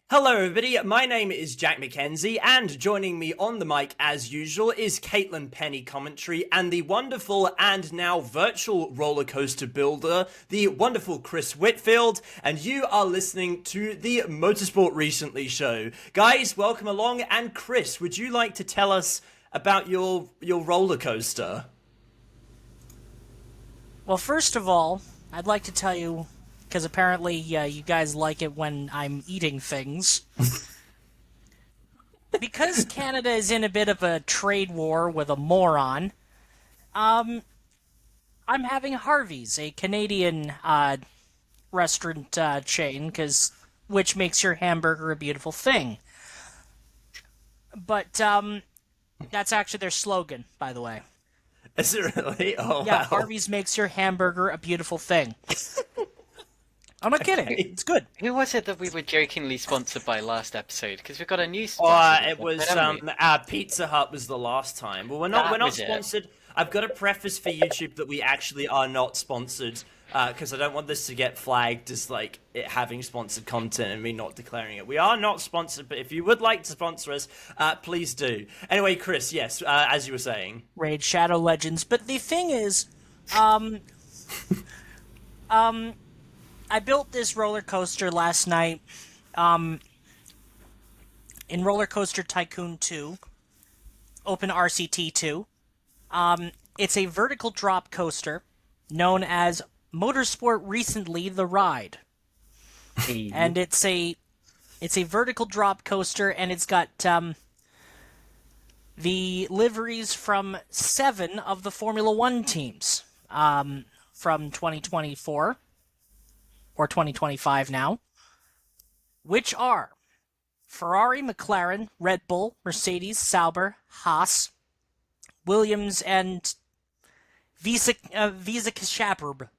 Hello everybody, my name is Jack McKenzie, and joining me on the mic as usual is Caitlin Penny commentary and the wonderful and now virtual roller coaster builder, the wonderful Chris Whitfield, and you are listening to the Motorsport Recently show. Guys, welcome along, and Chris, would you like to tell us about your roller coaster? Well, first of all, I'd like to tell you, because apparently you guys like it when I'm eating things. Because Canada is in a bit of a trade war with a moron, I'm having Harvey's, a Canadian restaurant chain, which makes your hamburger a beautiful thing. But that's actually their slogan, by the way. Is it really? Oh, Yeah, wow. Harvey's makes your hamburger a beautiful thing. I'm not kidding. It's good. Who was it that we were jokingly sponsored by last episode? Because we've got a new sponsor. It was Pizza Hut was the last time. Well, we're not sponsored. I've got to preface for YouTube that we actually are not sponsored, because I don't want this to get flagged as like it having sponsored content and me not declaring it. We are not sponsored, but if you would like to sponsor us, please do. Anyway, Chris, yes, as you were saying, Raid Shadow Legends. But the thing is, I built this roller coaster last night in Roller Coaster Tycoon 2, Open RCT 2. It's a vertical drop coaster known as Motorsport Recently the Ride. And it's a vertical drop coaster, and it's got the liveries from 7 of the Formula One teams from 2024. Or 2025 now, which are Ferrari, McLaren, Red Bull, Mercedes, Sauber, Haas, Williams, and Visa Kashaburb,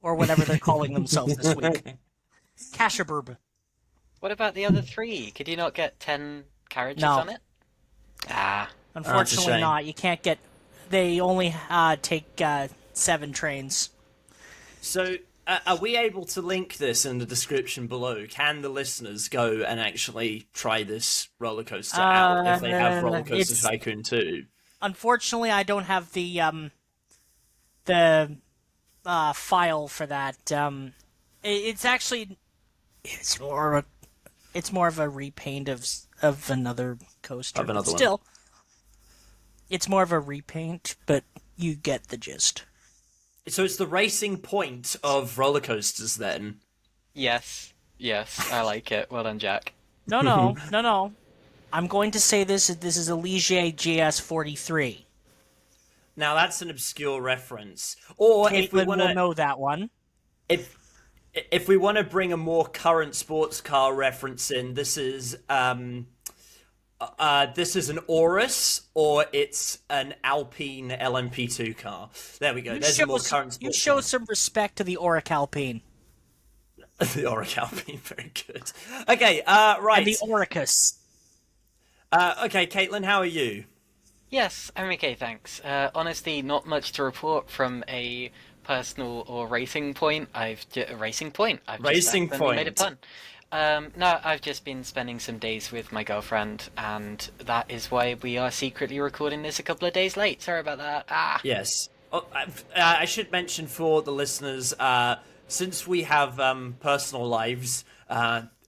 or whatever they're calling themselves this week. Kashaburb. What about the other 3? Could you not get 10 carriages No. on it? Unfortunately not. You can't get... They only take 7 trains. so. Are we able to link this in the description below? Can the listeners go and actually try this roller coaster out if they have Roller Coaster Tycoon 2? Unfortunately, I don't have the file for that. It's more of a repaint of another coaster. Of another one. Still, it's more of a repaint, but you get the gist. So it's the Racing Point of roller coasters, then? Yes, I like it. Well done, Jack. No. I'm going to say this is a Ligier GS43. Now that's an obscure reference. Or if we Caitlin want will to know that one. if we want to bring a more current sports car reference in, this is an Urus, or it's an Alpine LMP2 car. There we go. There's a more current sports You show some respect to the Auric Alpine. The Auric Alpine, very good. Okay, right. And the Auricus. Okay, Caitlin, how are you? Yes, I'm okay, thanks. Honestly, not much to report from a personal or racing point. Racing point. I've just Racing accidentally made a point. pun. No, I've just been spending some days with my girlfriend, and that is why we are secretly recording this a couple of days late. Sorry about that. Yes. Oh, I should mention for the listeners, since we have personal lives,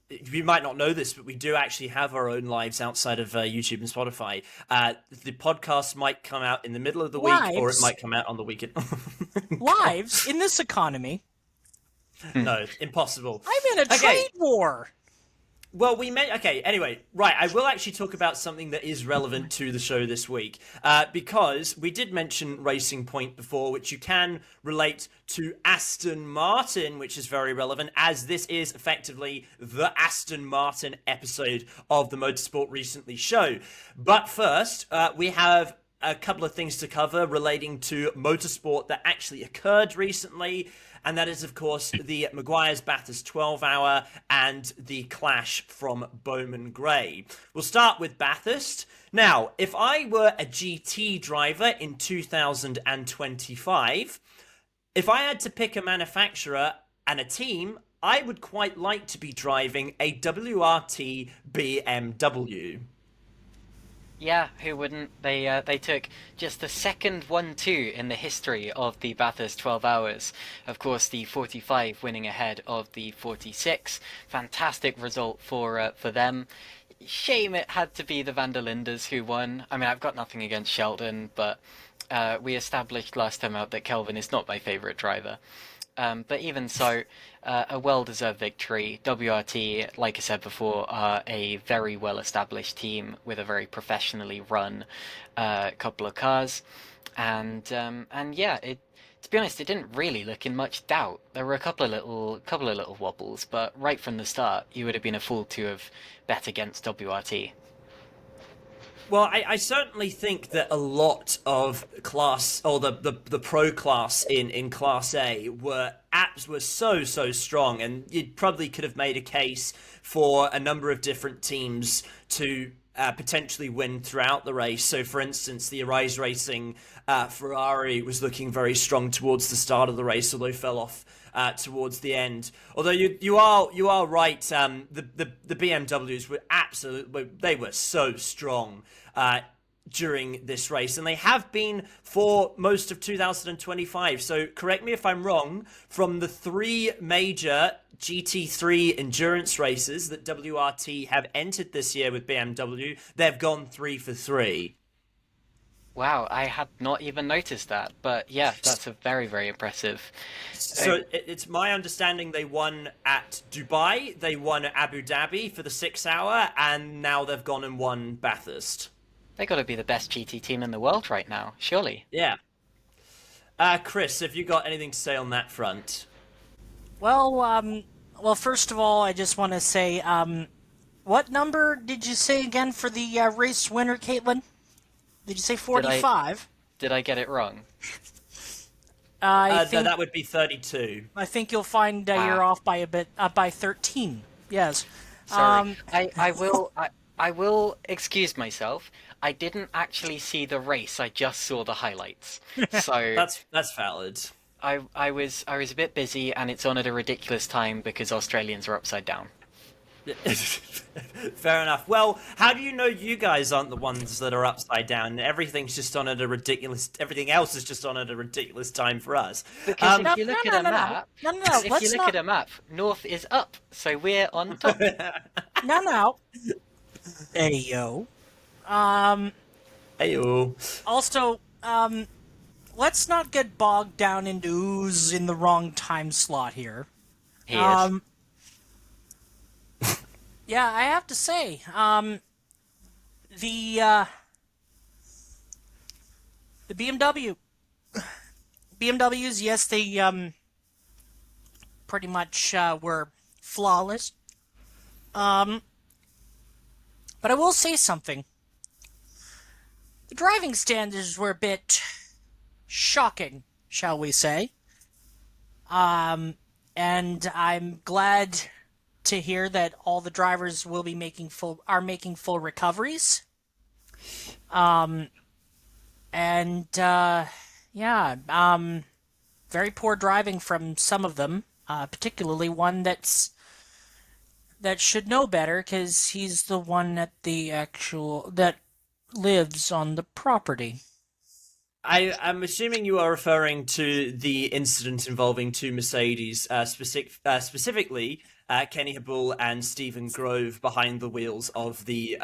you might not know this, but we do actually have our own lives outside of YouTube and Spotify. The podcast might come out in the middle of the week, or it might come out on the weekend. Lives in this economy. No, impossible. I'm in a trade war. Well, anyway, right, I will actually talk about something that is relevant to the show this week, because we did mention Racing Point before, which you can relate to Aston Martin, which is very relevant, as this is effectively the Aston Martin episode of the Motorsport Recently show. But first, we have a couple of things to cover relating to motorsport that actually occurred recently, and that is, of course, the Maguire's Bathurst 12-hour and the Clash from Bowman Gray. We'll start with Bathurst. Now, if I were a GT driver in 2025, if I had to pick a manufacturer and a team, I would quite like to be driving a WRT BMW. Yeah, who wouldn't? They took just the second 1-2 in the history of the Bathurst 12 hours. Of course, the 45 winning ahead of the 46. Fantastic result for them. Shame it had to be the Van der Lindes who won. I mean, I've got nothing against Sheldon, but we established last time out that Kelvin is not my favourite driver. But even so, a well-deserved victory. WRT, like I said before, are a very well-established team with a very professionally run couple of cars, and yeah, to be honest, it didn't really look in much doubt. There were a couple of little wobbles, but right from the start, you would have been a fool to have bet against WRT. Well, I certainly think that a lot of class, or the pro class in Class A were so strong, and you probably could have made a case for a number of different teams to potentially win throughout the race. So, for instance, the Arise Racing Ferrari was looking very strong towards the start of the race, although fell off towards the end. Although you are right, the BMWs were they were so strong during this race, and they have been for most of 2025. So correct me if I'm wrong, from the 3 major GT3 endurance races that WRT have entered this year with BMW, they've gone 3 for 3. Wow, I had not even noticed that, but yeah, that's a very, very impressive. So it's my understanding they won at Dubai, they won at Abu Dhabi for the 6 hour, and now they've gone and won Bathurst. They got to be the best GT team in the world right now, surely. Yeah. Chris, have you got anything to say on that front? Well, first of all, I just want to say, what number did you say again for the race winner, Caitlin? Did you say 45? Did I get it wrong? I think that would be 32. I think you'll find you're off by a bit, by 13. Yes. Sorry. I will excuse myself. I didn't actually see the race. I just saw the highlights. So that's valid. I was a bit busy, and it's on at a ridiculous time because Australians are upside down. Fair enough. Well, how do you know you guys aren't the ones that are upside down? Everything else is just on at a ridiculous time for us. Because if you look at a map, if you look at a map, north is up, so we're on top. No. Ayo. Ayo. Also, let's not get bogged down into who's in the wrong time slot here. He is. Yeah, I have to say, the BMWs, yes, they pretty much were flawless. But I will say something. The driving standards were a bit shocking, shall we say. And I'm glad to hear that all the drivers will be making full recoveries. Very poor driving from some of them, particularly one that should know better because he's the one that lives on the property. I'm assuming you are referring to the incident involving 2 Mercedes, specifically Kenny Habul and Stephen Grove behind the wheels of the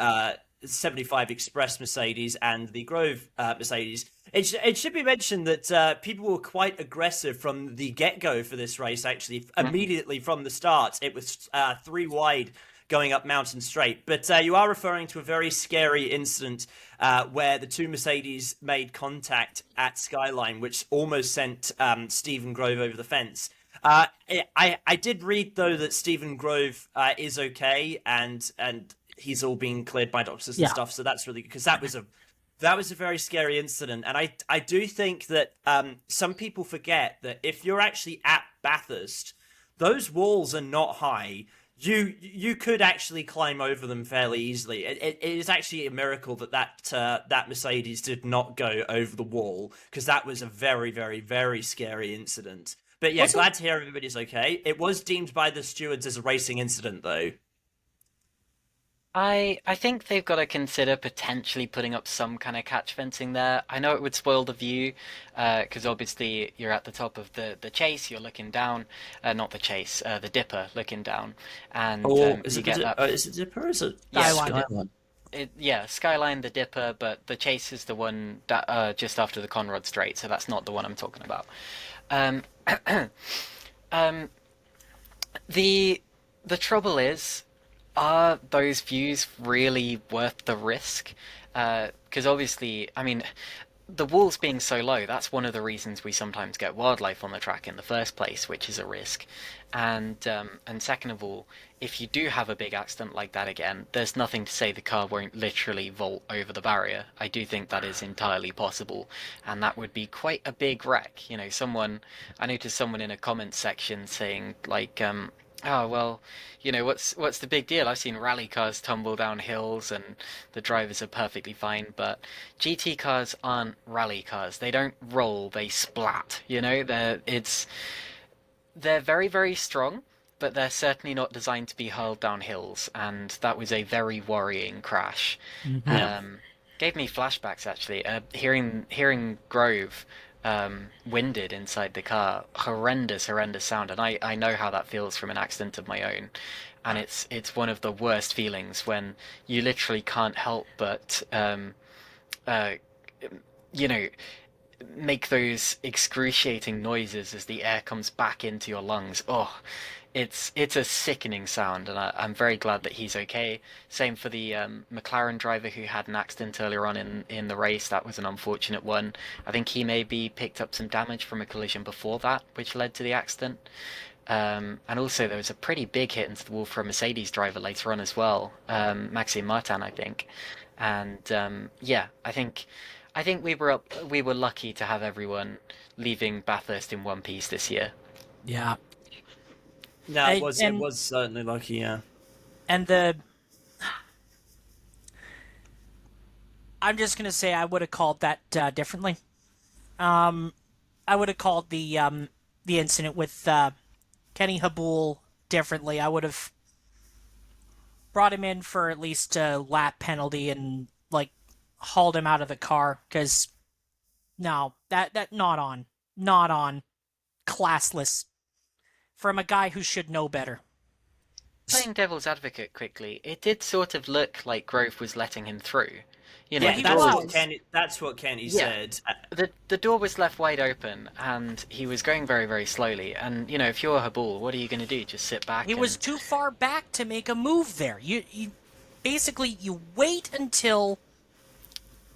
75 Express Mercedes and the Grove Mercedes. It should be mentioned that people were quite aggressive from the get-go for this race, actually. Immediately from the start, it was 3 wide going up Mountain Straight. But you are referring to a very scary incident where the 2 Mercedes made contact at Skyline, which almost sent Stephen Grove over the fence. I did read, though, that Stephen Grove is okay, and he's all been cleared by doctors and stuff, so that's really good, because that was a very scary incident. And I do think that some people forget that if you're actually at Bathurst, those walls are not high. You could actually climb over them fairly easily. It is actually a miracle that Mercedes did not go over the wall, because that was a very, very, very scary incident. But yeah, Was it- glad to hear everybody's okay. It was deemed by the stewards as a racing incident, though. I think they've got to consider potentially putting up some kind of catch fencing there. I know it would spoil the view, because obviously you're at the top of the chase, you're looking down, not the chase, the dipper looking down, and Or is you it get that. is it Dipper or is it Yeah, Skyline. Yeah, Skyline, the dipper, but the chase is the one that just after the Conrod Straight, so that's not the one I'm talking about. Um, um, the trouble is, are those views really worth the risk? Because obviously, I mean, the walls being so low, that's one of the reasons we sometimes get wildlife on the track in the first place, which is a risk. And second of all, if you do have a big accident like that again, there's nothing to say the car won't literally vault over the barrier. I do think that is entirely possible, and that would be quite a big wreck. You know, I noticed someone in a comment section saying like, oh well, you know, what's the big deal? I've seen rally cars tumble down hills and the drivers are perfectly fine, but GT cars aren't rally cars. They don't roll, they splat. You know, they're very, very strong, but they're certainly not designed to be hurled down hills, and that was a very worrying crash. Gave me flashbacks actually. Hearing Grove winded inside the car, horrendous sound, and I know how that feels from an accident of my own, and it's one of the worst feelings when you literally can't help but uh, you know, make those excruciating noises as the air comes back into your lungs. Oh, it's a sickening sound, and I'm very glad that he's okay. Same for the McLaren driver who had an accident earlier on in the race. That was an unfortunate one. I think he maybe picked up some damage from a collision before that, which led to the accident. And also there was a pretty big hit into the wall for a Mercedes driver later on as well, Maxime Martin, I think. And yeah, I think we were lucky to have everyone leaving Bathurst in one piece this year. Yeah. No, I- it and- was certainly lucky. Yeah. And I'm just gonna say I would have called that differently. I would have called the incident with Kenny Habul differently. I would have brought him in for at least a lap penalty and like hauled him out of the car, because no, that not on, classless from a guy who should know better. Playing devil's advocate quickly, it did sort of look like Grove was letting him through. You know, Yeah, he that's was. what Kenny. That's what Kenny said. the door was left wide open, and he was going very, very slowly. And you know, if you're Habul, what are you going to do? Just sit back? He was too far back to make a move there. You basically you wait until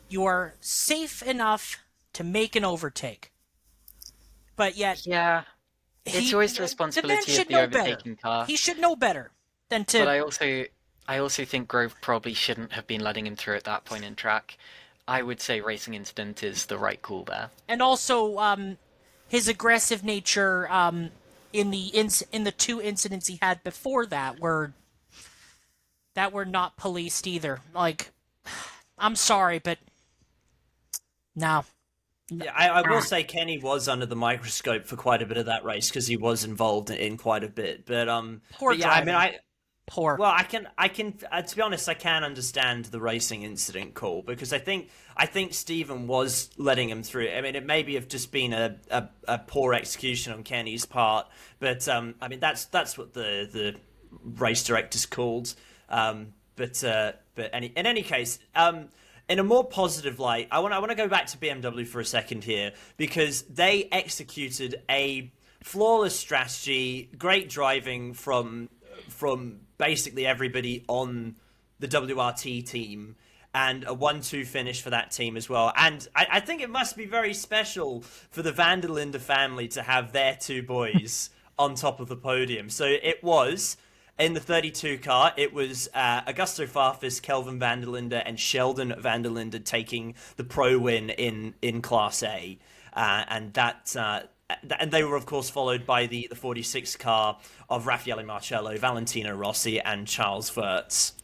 you are safe enough to make an overtake. But yet, Yeah, it's always the responsibility of the overtaking car. He should know better than to. But I also think Grove probably shouldn't have been letting him through at that point in track. I would say racing incident is the right call there. And also, his aggressive nature in the two incidents he had before that were not policed either. Like, I'm sorry, but no. Yeah, I will say Kenny was under the microscope for quite a bit of that race because he was involved in quite a bit. But Poor but yeah, I driving. mean, Poor. well, I can to be honest, I can understand the racing incident call because I think Stephen was letting him through. I mean, it maybe have just been a poor execution on Kenny's part, but I mean that's what the race directors called. But in any case. In a more positive light, I want to go back to BMW for a second here because they executed a flawless strategy, great driving from basically everybody on the WRT team, and a 1-2 finish for that team as well. And I think it must be very special for the Van der Linde family to have their two boys on top of the podium. So it was. In the 32 car, it was Augusto Farfus, Kelvin van der Linde, and Sheldon van der Linde taking the pro win in Class A, and they were of course followed by the 46 car of Raffaele Marcello, Valentino Rossi, and Charles Wurz.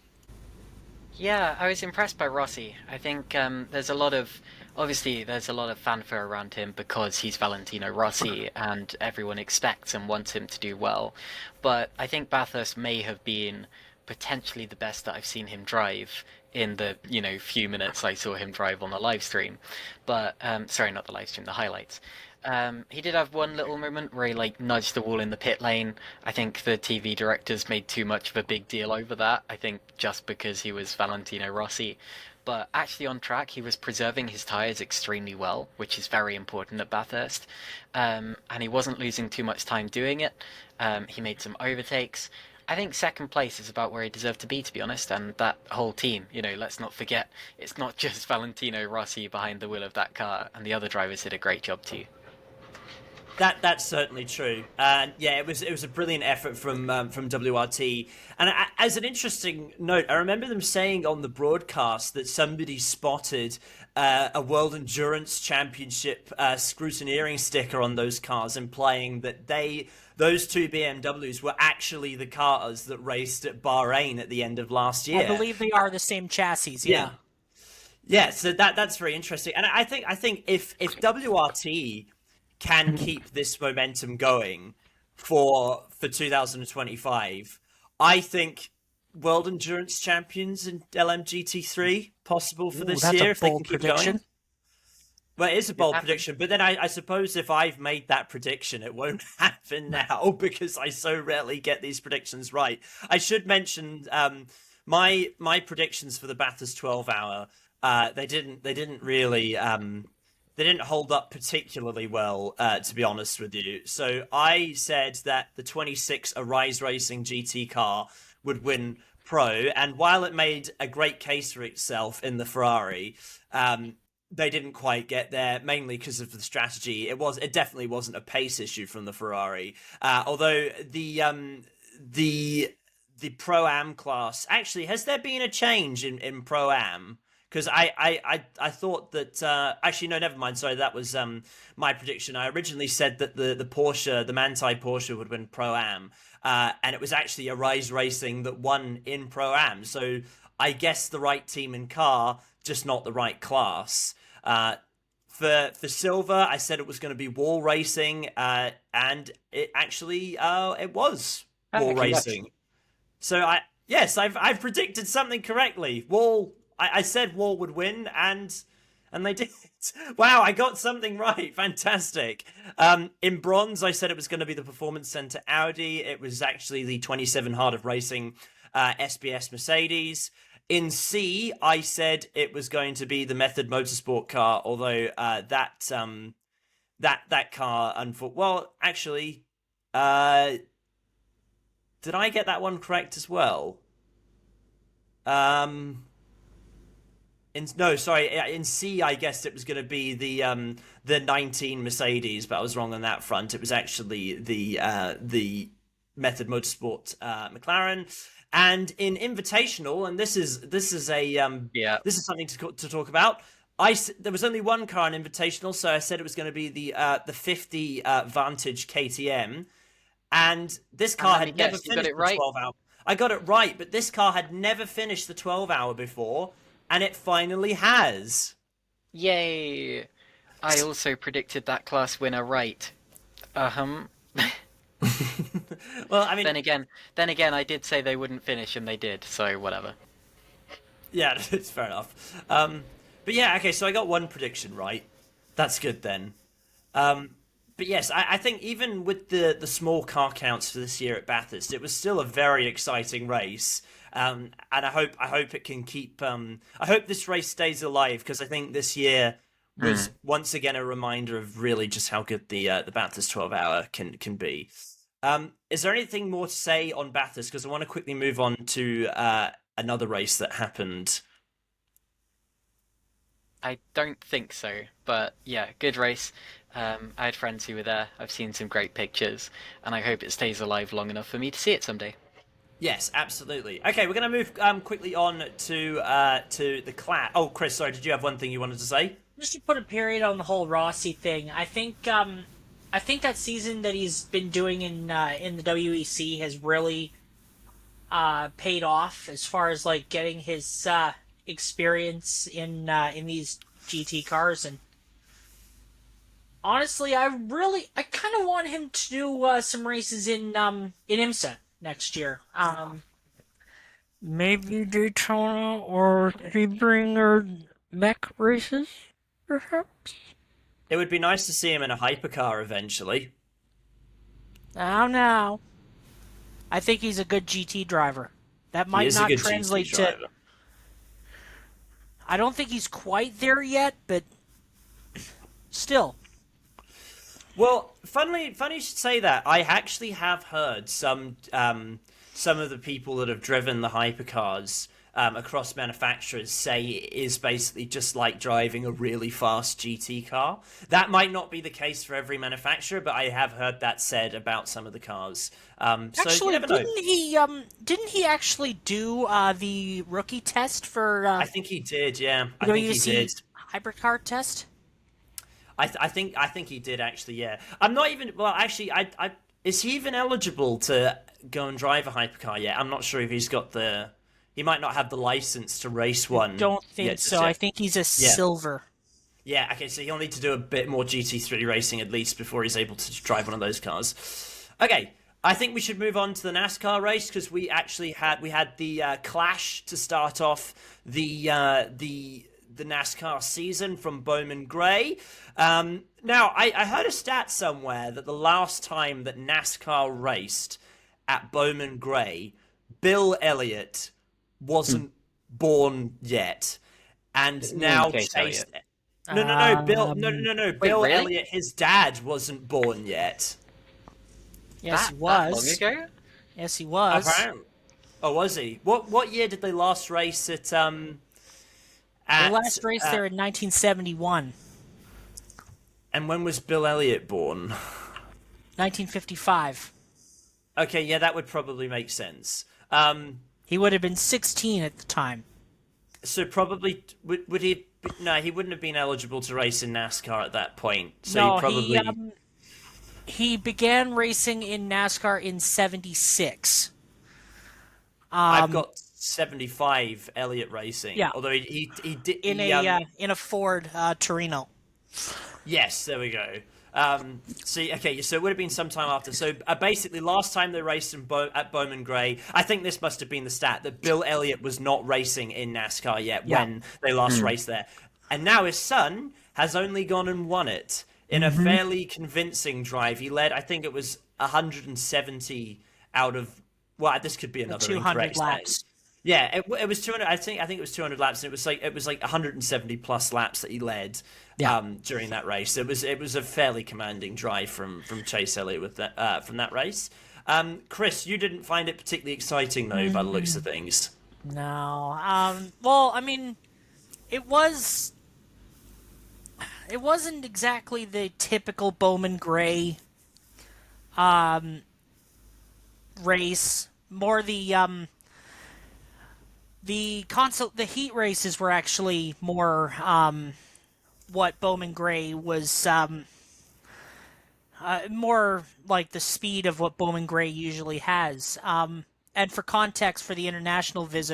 Yeah, I was impressed by Rossi. I think there's a lot of obviously there's a lot of fanfare around him because he's Valentino Rossi and everyone expects and wants him to do well. But I think Bathurst may have been potentially the best that I've seen him drive in the, few minutes I saw him drive on the live stream. But, sorry, not the live stream, the highlights. He did have one little moment where he nudged the wall in the pit lane. I think the TV directors made too much of a big deal over that. I think just because he was Valentino Rossi. But actually on track, he was preserving his tyres extremely well, which is very important at Bathurst. And he wasn't losing too much time doing it. He made some overtakes. I think second place is about where he deserved to be, to be honest, and that whole team, let's not forget, it's not just Valentino Rossi behind the wheel of that car, and the other drivers did a great job too. That's certainly true, and yeah, it was a brilliant effort from WRT. And as an interesting note, I remember them saying on the broadcast that somebody spotted a World Endurance Championship scrutineering sticker on those cars, implying that those two BMWs were actually the cars that raced at Bahrain at the end of last year. I believe they are the same chassis. Yeah. Yeah. So that's very interesting, and I think if WRT can keep this momentum going for 2025, I think World Endurance Champions in LMGT3 possible for this year if they can keep going. Well, it is a bold prediction, but then I suppose if I've made that prediction, it won't happen now because I so rarely get these predictions right. I should mention my predictions for the Bathurst 12 hour. They didn't really they didn't hold up particularly well, to be honest with you. So I said that the 26 Arise Racing GT car would win Pro, and while it made a great case for itself in the Ferrari, they didn't quite get there, mainly because of the strategy. It definitely wasn't a pace issue from the Ferrari, although the Pro-Am class, actually, has there been a change in Pro-Am? Because I thought that actually no, never mind. Sorry, that was my prediction. I originally said that the Porsche, the Manthey Porsche, would win Pro-Am, and it was actually Arise Racing that won in Pro-Am. So I guess the right team and car, just not the right class. For silver, I said it was going to be Wall Racing, and it actually it was Wall Racing. So I've predicted something correctly. Wall. I said Wall would win, and they did. Wow, I got something right. Fantastic. In bronze, I said it was going to be the Performance Center Audi. It was actually the 27 Heart of Racing SBS Mercedes. In C, I said it was going to be the Method Motorsport car, although that car, well, actually, did I get that one correct as well? In C, I guessed it was going to be the 19 Mercedes, but I was wrong on that front. It was actually the Method Motorsport McLaren. And in Invitational, and this is something to talk about. There was only one car in Invitational, so I said it was going to be the 50 Vantage KTM, and this car had never finished the 12 hour. I got it right, but this car had never finished the 12 hour before. And it finally has. Yay! I also predicted that class winner right. Well, I mean, then again, I did say they wouldn't finish, and they did. So whatever. Yeah, it's fair enough. But yeah, okay. So I got one prediction right. That's good then. But yes, I think even with the small car counts for this year at Bathurst, it was still a very exciting race. And I hope it can keep. I hope this race stays alive because I think this year was once again a reminder of really just how good the Bathurst 12 hour can be. Is there anything more to say on Bathurst? Because I want to quickly move on to another race that happened. I don't think so, but yeah, good race. I had friends who were there. I've seen some great pictures, and I hope it stays alive long enough for me to see it someday. Yes, absolutely. Okay, we're going to move quickly on to the Clash. Oh, Chris, sorry, did you have one thing you wanted to say? Just to put a period on the whole Rossi thing, I think that season that he's been doing in the WEC has really paid off as far as getting his experience in these GT cars, and honestly, I kind of want him to do some races in IMSA next year. Maybe Daytona or Sebring or mech races, perhaps. It would be nice to see him in a hypercar eventually. I don't know. I think he's a good GT driver. That He might is a not good translate GT to. driver. I don't think he's quite there yet, but still. Well, funny you should say that. I actually have heard some of the people that have driven the hypercars across manufacturers say it is basically just like driving a really fast GT car. That might not be the case for every manufacturer, but I have heard that said about some of the cars. So Actually, you never know. didn't he actually do the rookie test for I think he did. Yeah, I think he WC did. Hypercar test? I think he did actually. Yeah, I'm not even. Well, actually, I is he even eligible to go and drive a hypercar yet? I'm not sure if he's got the. He might not have the license to race one. Don't think yet, so. I think he's a silver. Yeah. Okay. So he'll need to do a bit more GT3 racing at least before he's able to drive one of those cars. Okay. I think we should move on to the NASCAR race because we actually had the Clash to start off the NASCAR season from Bowman Gray. Now, I heard a stat somewhere that the last time that NASCAR raced at Bowman Gray, Bill Elliott wasn't born yet, and now Chase Chase. Elliott. Bill. No. Wait, Bill really? Elliott, his dad, wasn't born yet. Yes, he That was. long ago? Yes, he was. Apparently. Oh, was he? What year did they last race at The last race there in 1971. And when was Bill Elliott born? 1955. Okay, yeah, that would probably make sense. He would have been 16 at the time. So probably would he? No, he wouldn't have been eligible to race in NASCAR at that point. So No, he probably. he began racing in NASCAR in 76. I've got 75 Elliott racing. Yeah. Although he did in a Ford Torino. Yes, there we go. So it would have been sometime after. So basically, last time they raced at Bowman Gray, I think this must have been the stat that Bill Elliott was not racing in NASCAR yet when they last raced there, and now his son has only gone and won it in a fairly convincing drive. He led, I think it was 170 out of. Well, this could be another 200 incorrect laps. stat. Yeah, it was 200. I think it was 200 laps, and it was like 170 plus laps that he led during that race. It was a fairly commanding drive from Chase Elliott with that from that race. Chris, you didn't find it particularly exciting though, by the looks of things. No. Well, I mean, it wasn't exactly the typical Bowman Gray race. More the heat races were actually more what Bowman Gray was more like the speed of what Bowman Gray usually has. And for context, for the international viewers,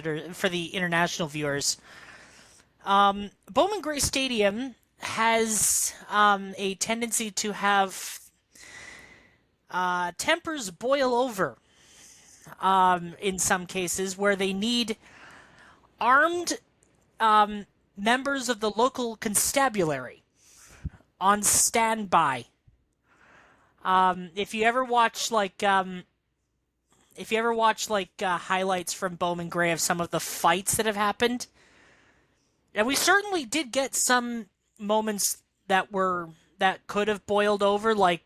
Bowman Gray Stadium has a tendency to have tempers boil over in some cases, where they need armed members of the local constabulary on standby. If you ever watch highlights from Bowman Gray of some of the fights that have happened, and we certainly did get some moments that could have boiled over, like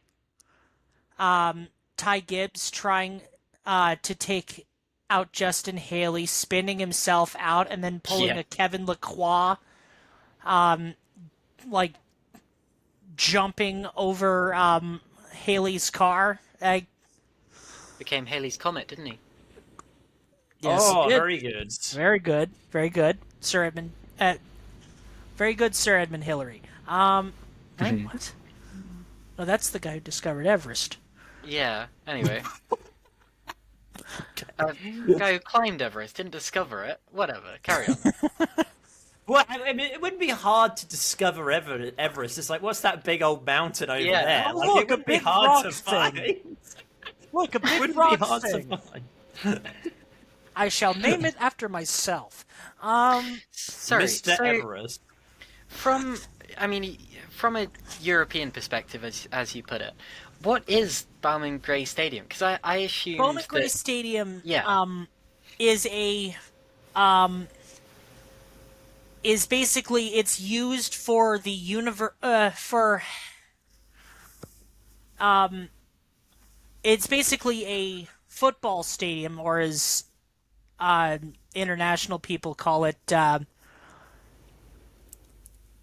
Ty Gibbs trying to take out Justin Haley, spinning himself out, and then pulling a Kevin Lacroix, jumping over Haley's car. Became Haley's Comet, didn't he? Yes, very good. Very good. Very good, Sir Edmund. Very good, Sir Edmund Hillary. What? Oh, that's the guy who discovered Everest. Yeah, anyway. Guy who climbed Everest, didn't discover it. Whatever, carry on. Well, I mean, it wouldn't be hard to discover Everest. It's like, what's that big old mountain over there? Oh, Like, look, it wouldn't a be big hard rock to thing. find. Look, a It big wouldn't be rock hard thing. to find. I shall name it after myself. Sorry, Mr. so Everest. from from a European perspective, as you put it, what is Bowman Gray Stadium? Because I assumed Bowman Gray that Stadium Yeah. is a is basically it's used for the it's basically a football stadium, or as international people call it,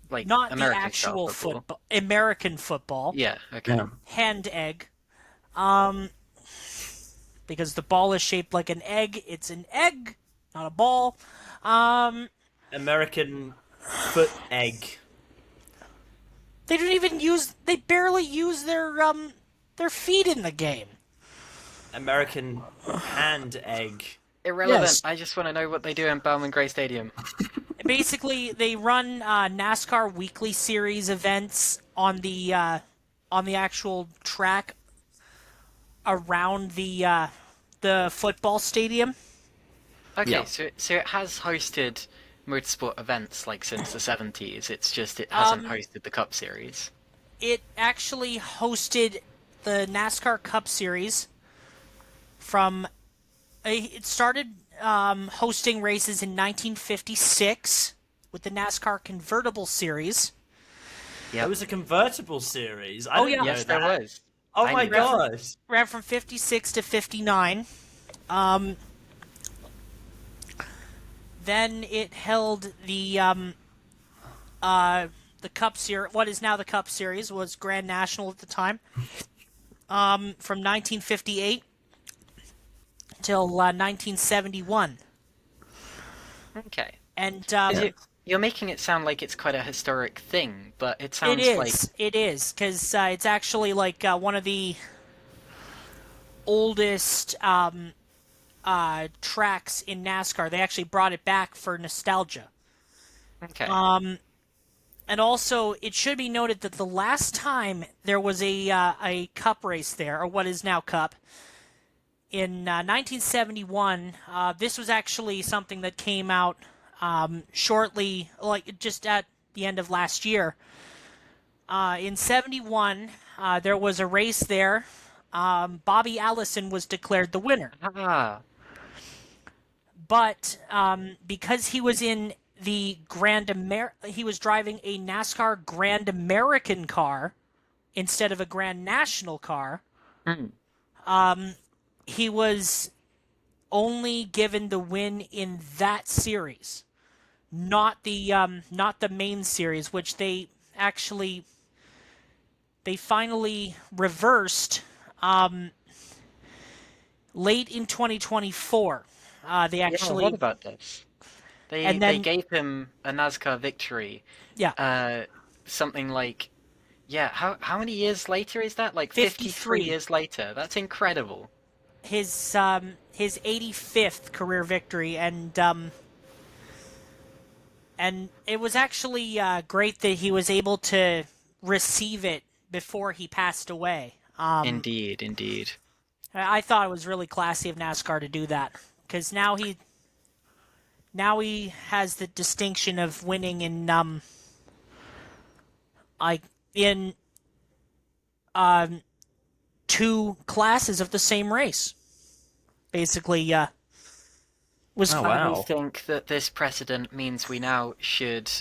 like not American the actual style football, American football. Yeah. Okay. Hand egg. Because the ball is shaped like an egg. It's an egg, not a ball. American foot egg. They barely use their feet in the game. American hand egg. Irrelevant. Yes. I just want to know what they do in Bowman Gray Stadium. Basically, they run NASCAR weekly series events on the actual track around the football stadium. Okay, Yeah. so it has hosted motorsport events like since the 70s. It's just it hasn't hosted the Cup Series. It actually hosted the NASCAR Cup Series from. It started hosting races in 1956 with the NASCAR Convertible Series. Yeah. It was a convertible series. I Oh, didn't yeah. know Yes, there that. was. Oh I my knew that. gosh. Ran from 56 to 59. Then it held the Cup Series. What is now the Cup Series was Grand National at the time. From 1958 till 1971, Okay. and You're making it sound like it's quite a historic thing, but it sounds like it is because it's actually like one of the oldest tracks in NASCAR. They actually brought it back for nostalgia. okay. And also, it should be noted that the last time there was a Cup race there, or what is now Cup, in 1971, this was actually something that came out shortly, like just at the end of last year. In 71, there was a race there. Bobby Allison was declared the winner. But because he was in the he was driving a NASCAR Grand American car instead of a Grand National car. He was only given the win in that series, not the main series, which they finally reversed late in 2024. They actually What about this? They gave him a NASCAR victory. Yeah. Something like, how many years later is that? Like 53 years later. That's incredible. His 85th career victory, and it was actually great that he was able to receive it before he passed away. Indeed. I thought it was really classy of NASCAR to do that, because now he has the distinction of winning in two classes of the same race. Basically, was Oh, fun. wow. I think that this precedent means we now should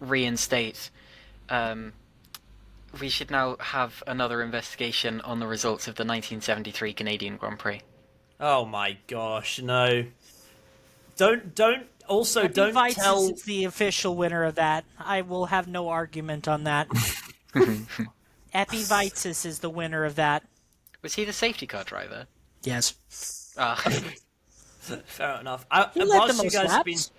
reinstate. We should now have another investigation on the results of the 1973 Canadian Grand Prix. Oh my gosh, no. Don't also Epi don't Vites tell is the official winner of that. I will have no argument on that. Epi Vites is the winner of that. Was he the safety car driver? Yes. Ah, Fair enough. He led the Whilst you most guys have been laps.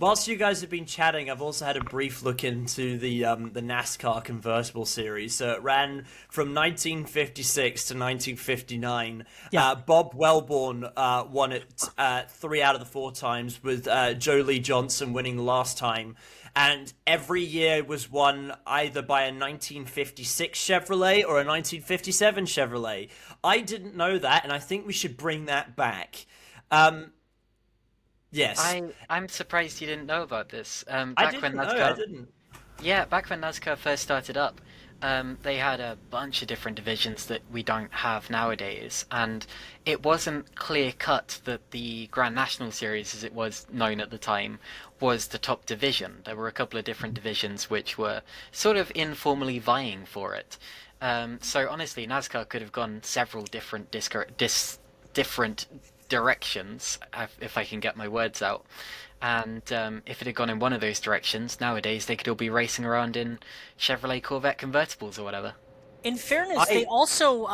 Whilst you guys have been chatting, I've also had a brief look into the NASCAR convertible series. So it ran from 1956 to 1959. Yeah. Bob Wellborn won it 3 out of the 4 times, with Joe Lee Johnson winning the last time. And every year was won either by a 1956 Chevrolet or a 1957 Chevrolet. I didn't know that, and I think we should bring that back. Yes. I'm surprised you didn't know about this. I didn't. Yeah, back when NASCAR first started up, they had a bunch of different divisions that we don't have nowadays, and it wasn't clear cut that the Grand National Series, as it was known at the time, was the top division. There were a couple of different divisions which were sort of informally vying for it. So honestly, NASCAR could have gone several different different directions, if I can get my words out. And if it had gone in one of those directions, nowadays they could all be racing around in Chevrolet Corvette convertibles or whatever. In fairness, they also,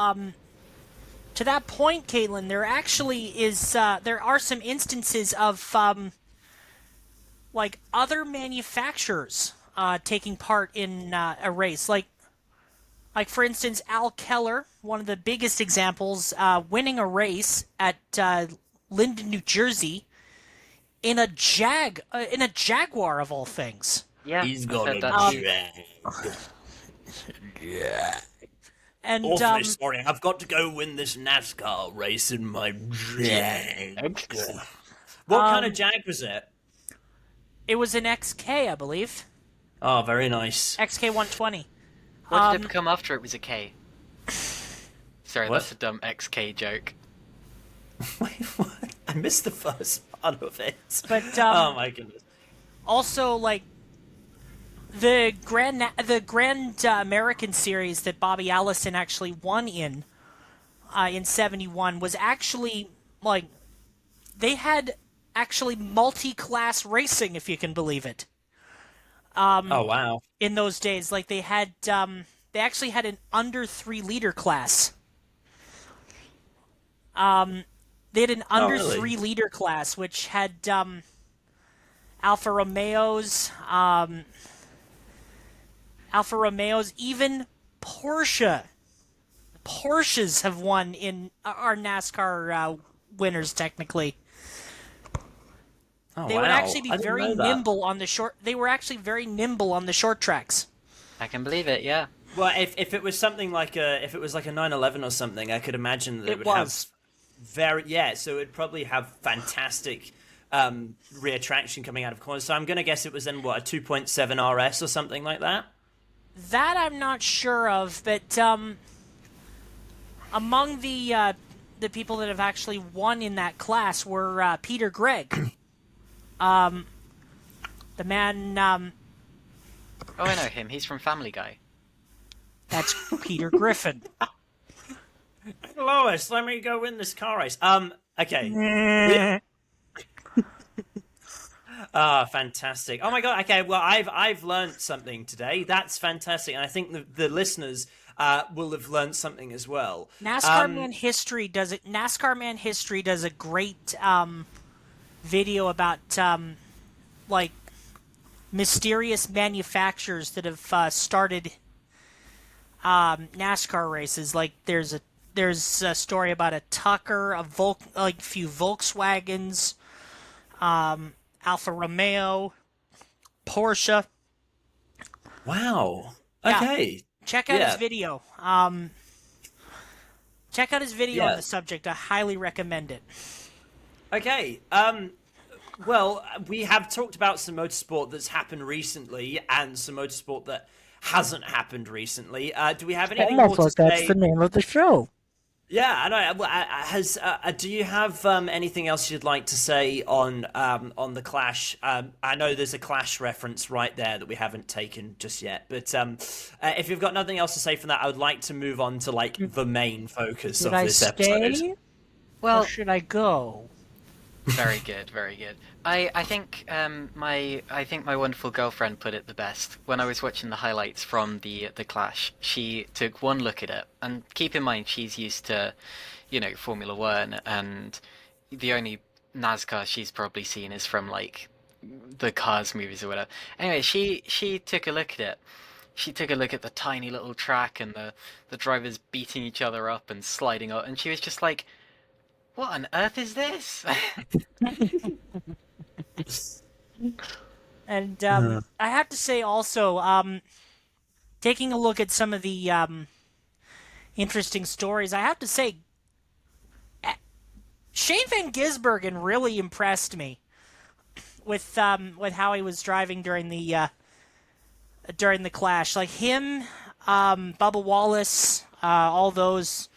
to that point, Caitlin, there actually is, there are some instances of, like, other manufacturers taking part in a race. Like, for instance, Al Keller, one of the biggest examples, winning a race at Linden, New Jersey, in a Jaguar of all things. Yeah, He's I've got heard a that. Jag. Yeah. And Awfully sorry, I've got to go win this NASCAR race in my Jag. What kind of Jag was it? it was an XK, I believe. Oh, very nice. XK 120. What did it become after it was a K? Sorry, What? that's a dumb XK joke. Wait, what? I missed the first part of it. But oh my goodness. also, like, the Grand American Series that Bobby Allison actually won in '71 was actually, like, they had actually multi-class racing, if you can believe it. Oh wow. In those days, like, they had they actually had an under 3 liter class. They had an under really? 3 liter class, which had Alfa Romeos, even Porsche. Porsches have won in our NASCAR winners, technically. Oh, They wow. would actually be I didn't very know that. nimble on the short. They were actually very nimble on the short tracks. I can believe it, yeah. Well, if it was something like if it was like a 911 or something, I could imagine that it would was. have so it'd probably have fantastic rear traction coming out of corners. So I'm going to guess it was then what, a 2.7 RS or something like that. That I'm not sure of, but among the people that have actually won in that class were Peter Gregg, the man. Oh, I know him. He's from Family Guy. That's Peter Griffin. Lois, let me go win this car race. Okay. Fantastic. Oh my god. Okay, well, I've learned something today. That's fantastic, and I think the listeners will have learned something as well. NASCAR Man History does it. NASCAR Man History does a great video about like mysterious manufacturers that have started NASCAR races. Like there's a story about a Tucker, a few Volkswagens, Alfa Romeo, Porsche. Wow. Yeah. Okay. Check out his video. Check out his video on the subject. I highly recommend it. Okay. Well, we have talked about some motorsport that's happened recently and some motorsport that hasn't happened recently. Do we have anything more to say? That's the name of the show. Yeah, I know. Well, do you have anything else you'd like to say on the Clash? I know there's a Clash reference right there that we haven't taken just yet, but if you've got nothing else to say from that, I would like to move on to like the main focus of this episode. Well, or should I go? Very good, very good. I think my wonderful girlfriend put it the best when I was watching the highlights from the Clash. She took one look at it, and keep in mind she's used to, Formula One, and the only NASCAR she's probably seen is from like the Cars movies or whatever. Anyway, she took a look at it. She took a look at the tiny little track and the drivers beating each other up and sliding up, and she was just like, "What on earth is this?" And I have to say also, taking a look at some of the interesting stories, I have to say, Shane Van Gisbergen really impressed me with how he was driving during the Clash. Like him, Bubba Wallace, all those,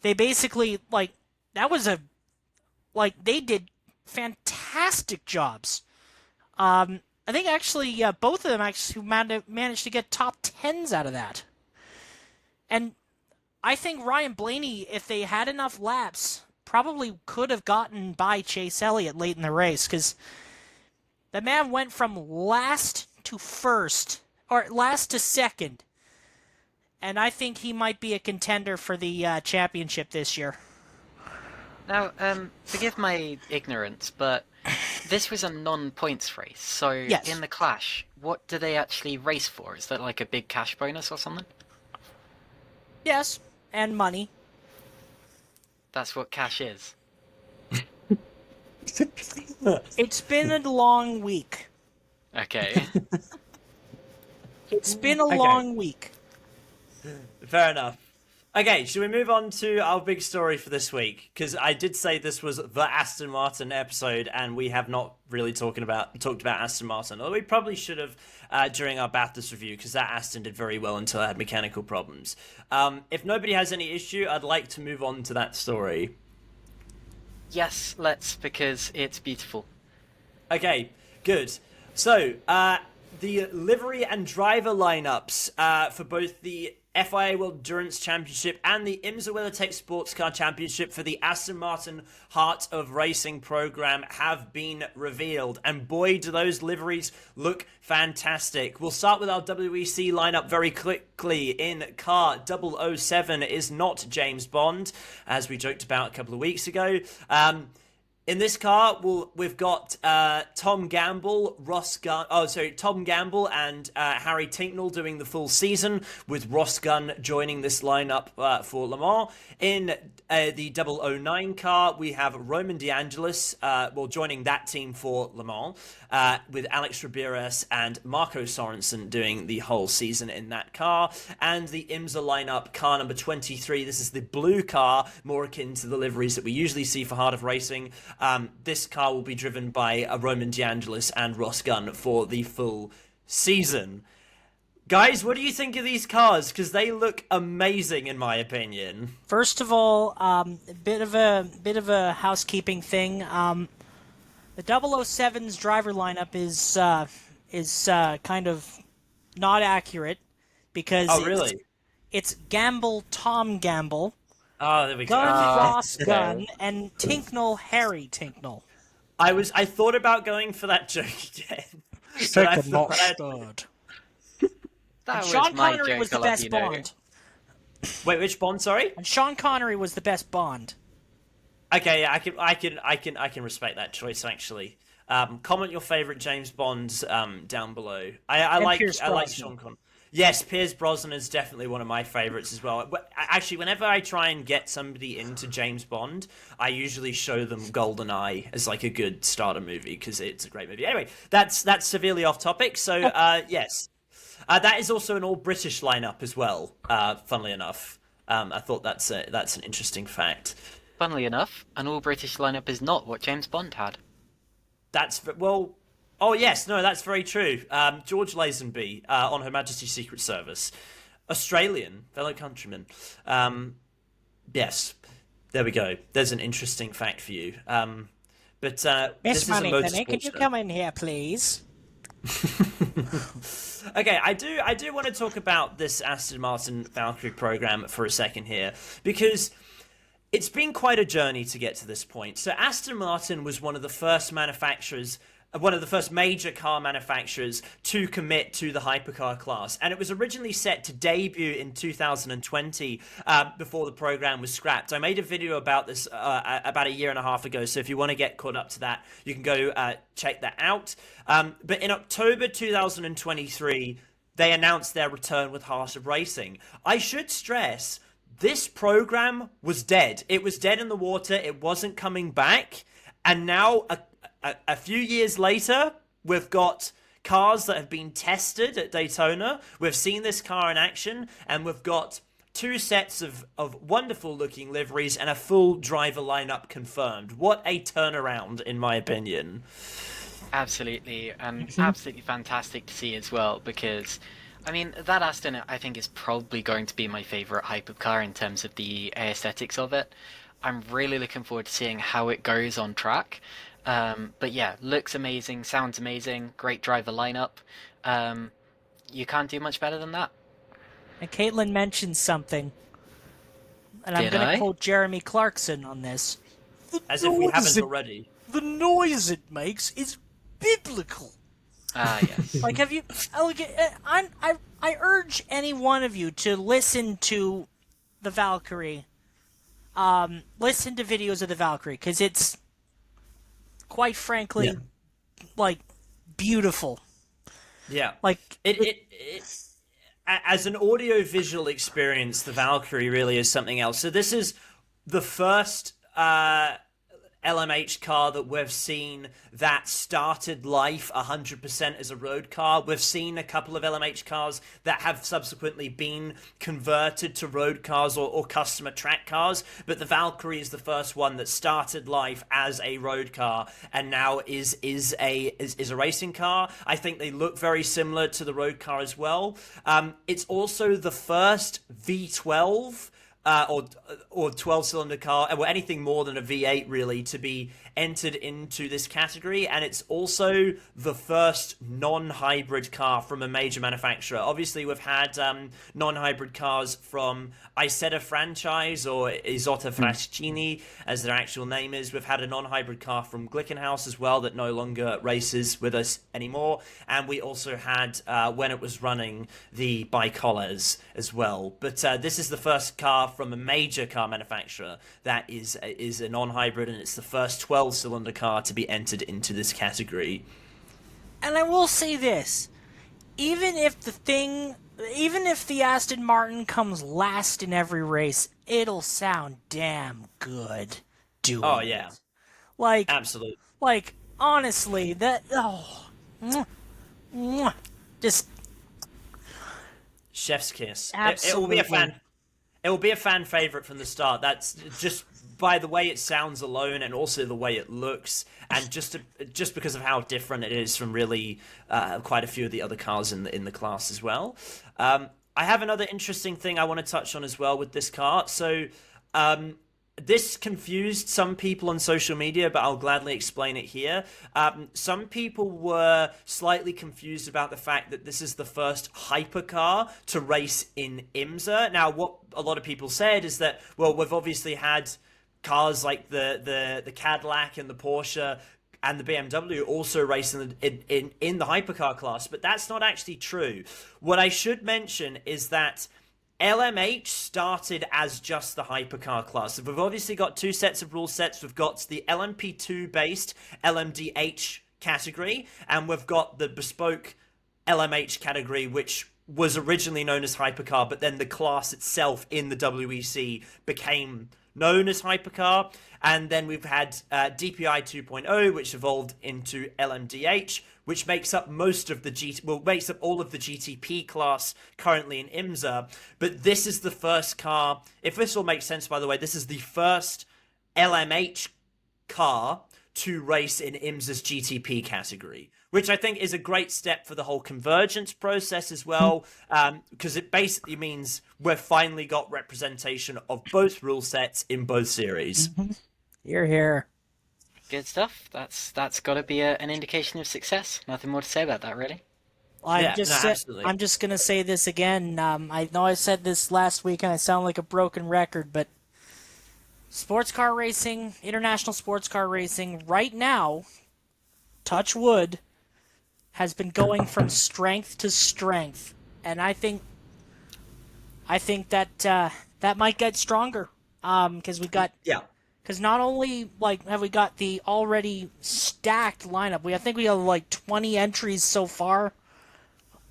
they basically they did fantastic jobs. I think actually both of them actually managed to get top 10s out of that. And I think Ryan Blaney, if they had enough laps, probably could have gotten by Chase Elliott late in the race, because the man went from last to first, or last to second. And I think he might be a contender for the championship this year. Now, forgive my ignorance, but this was a non-points race, so Yes. in the Clash, what do they actually race for? Is that like a big cash bonus or something? Yes, and money. That's what cash is. It's been a long week. Okay. It's been a long week. Fair enough. Okay, should we move on to our big story for this week? Because I did say this was the Aston Martin episode, and we have not really talked about Aston Martin. Although we probably should have during our Bathurst review, because that Aston did very well until it had mechanical problems. If nobody has any issue, I'd like to move on to that story. Yes, let's, because it's beautiful. Okay, good. So, the livery and driver lineups for both the FIA World Endurance Championship and the IMSA Weathertech Sportscar Championship for the Aston Martin Heart of Racing program have been revealed. And boy, do those liveries look fantastic. We'll start with our WEC lineup very quickly. In car 007 is not James Bond, as we joked about a couple of weeks ago. In this car, we've got Tom Gamble, Tom Gamble and Harry Tinknell doing the full season, with Ross Gunn joining this lineup for Le Mans. In the 009 car, we have Roman DeAngelis, joining that team for Le Mans, with Alex Ramirez and Marco Sorensen doing the whole season in that car. And the IMSA lineup, car number 23, this is the blue car, more akin to the liveries that we usually see for Heart of Racing. This car will be driven by Roman DeAngelis and Ross Gunn for the full season. Guys, what do you think of these cars? Because they look amazing, in my opinion. First of all, a bit of a housekeeping thing. The 007's driver lineup is kind of not accurate, because it's Gamble, Tom Gamble, Oh, there we go. Gunn, Ross Gunn, and Tinknell, Harry Tinknell. I thought about going for that joke again. But I thought That was Sean my Connery joke, was the I'll let best you know. Bond. Wait, which Bond? Sorry. And Sean Connery was the best Bond. Okay, yeah, I can respect that choice, actually. Comment your favorite James Bonds down below. I like Sean Connery. Yes, Pierce Brosnan is definitely one of my favorites as well. Actually, whenever I try and get somebody into James Bond, I usually show them GoldenEye as like a good starter movie, because it's a great movie. Anyway, that's severely off topic. So yes, that is also an all British lineup as well. Funnily enough, I thought that's an interesting fact. Funnily enough, an all-British lineup is not what James Bond had. Oh, yes, no, that's very true. George Lazenby on Her Majesty's Secret Service. Australian, fellow countryman. Yes, there we go. There's an interesting fact for you. But Miss this is a motorsport can you show. come in here, please? Okay, I do want to talk about this Aston Martin Valkyrie program for a second here, because it's been quite a journey to get to this point. So Aston Martin was one of the first manufacturers one of the first major car manufacturers to commit to the hypercar class. And it was originally set to debut in 2020 before the program was scrapped. I made a video about this about a year and a half ago, so if you want to get caught up to that, you can go check that out. But in October 2023, they announced their return with Heart of Racing. I should stress, this program was dead. It was dead in the water. It wasn't coming back. And now, a few years later, we've got cars that have been tested at Daytona. We've seen this car in action, and we've got 2 sets of wonderful looking liveries and a full driver lineup confirmed. What a turnaround, in my opinion. Absolutely, and absolutely fantastic to see as well, because I mean, that Aston, I think, is probably going to be my favourite hypercar in terms of the aesthetics of it. I'm really looking forward to seeing how it goes on track. But yeah, looks amazing, sounds amazing, great driver lineup. You can't do much better than that. And Caitlin mentioned something, and I'm going to quote Jeremy Clarkson on this. As if we haven't already. The noise it makes is biblical. Ah, yes. Like, have you? I urge any one of you to listen to the Valkyrie. Listen to videos of the Valkyrie, because it's, quite frankly, like, beautiful. Yeah. Like it as an audio-visual experience, the Valkyrie really is something else. So this is the first LMH car that we've seen that started life 100% as a road car. We've seen a couple of LMH cars that have subsequently been converted to road cars or customer track cars, but the Valkyrie is the first one that started life as a road car and now is a racing car. I think they look very similar to the road car as well. It's also the first V12 or 12-cylinder car, or anything more than a V8 really, to be entered into this category, and it's also the first non-hybrid car from a major manufacturer. Obviously, we've had non-hybrid cars from Isetta franchise, or Isotta Fraschini, as their actual name is. We've had a non-hybrid car from Glickenhaus as well that no longer races with us anymore, and we also had, when it was running, the Bicolors as well. But this is the first car from a major car manufacturer that is a non-hybrid, and it's the first 12-cylinder car to be entered into this category. And I will say this, even if the Aston Martin comes last in every race, it'll sound damn good doing Oh yeah. it. Like, absolutely. Like, honestly, just chef's kiss. Absolutely. It will be a fan favorite from the start. That's just by the way it sounds alone, and also the way it looks, and just because of how different it is from really quite a few of the other cars in the class as well. I have another interesting thing I want to touch on as well with this car. So this confused some people on social media, but I'll gladly explain it here. Some people were slightly confused about the fact that this is the first hypercar to race in IMSA. Now, what a lot of people said is that, well, we've obviously had cars like the Cadillac and the Porsche and the BMW also race in the hypercar class, but that's not actually true. What I should mention is that LMH started as just the hypercar class. So we've obviously got 2 sets of rule sets. We've got the LMP2 based LMDH category, and we've got the bespoke LMH category, which was originally known as hypercar, but then the class itself in the WEC became known as hypercar. And then we've had DPI 2.0, which evolved into LMDH, which makes up makes up all of the GTP class currently in IMSA. But this is the first car, if this all makes sense, by the way, this is the first LMH car to race in IMSA's GTP category, which I think is a great step for the whole convergence process as well, because it basically means we've finally got representation of both rule sets in both series. You're here. Good stuff. That's got to be an indication of success. Nothing more to say about that, really. Absolutely. I'm just gonna say this again. I know I said this last week, and I sound like a broken record, but sports car racing, international sports car racing, right now, touch wood, has been going from strength to strength, and I think that that might get stronger. Because we got Yeah. Because not only have we got the already stacked lineup, I think we have 20 entries so far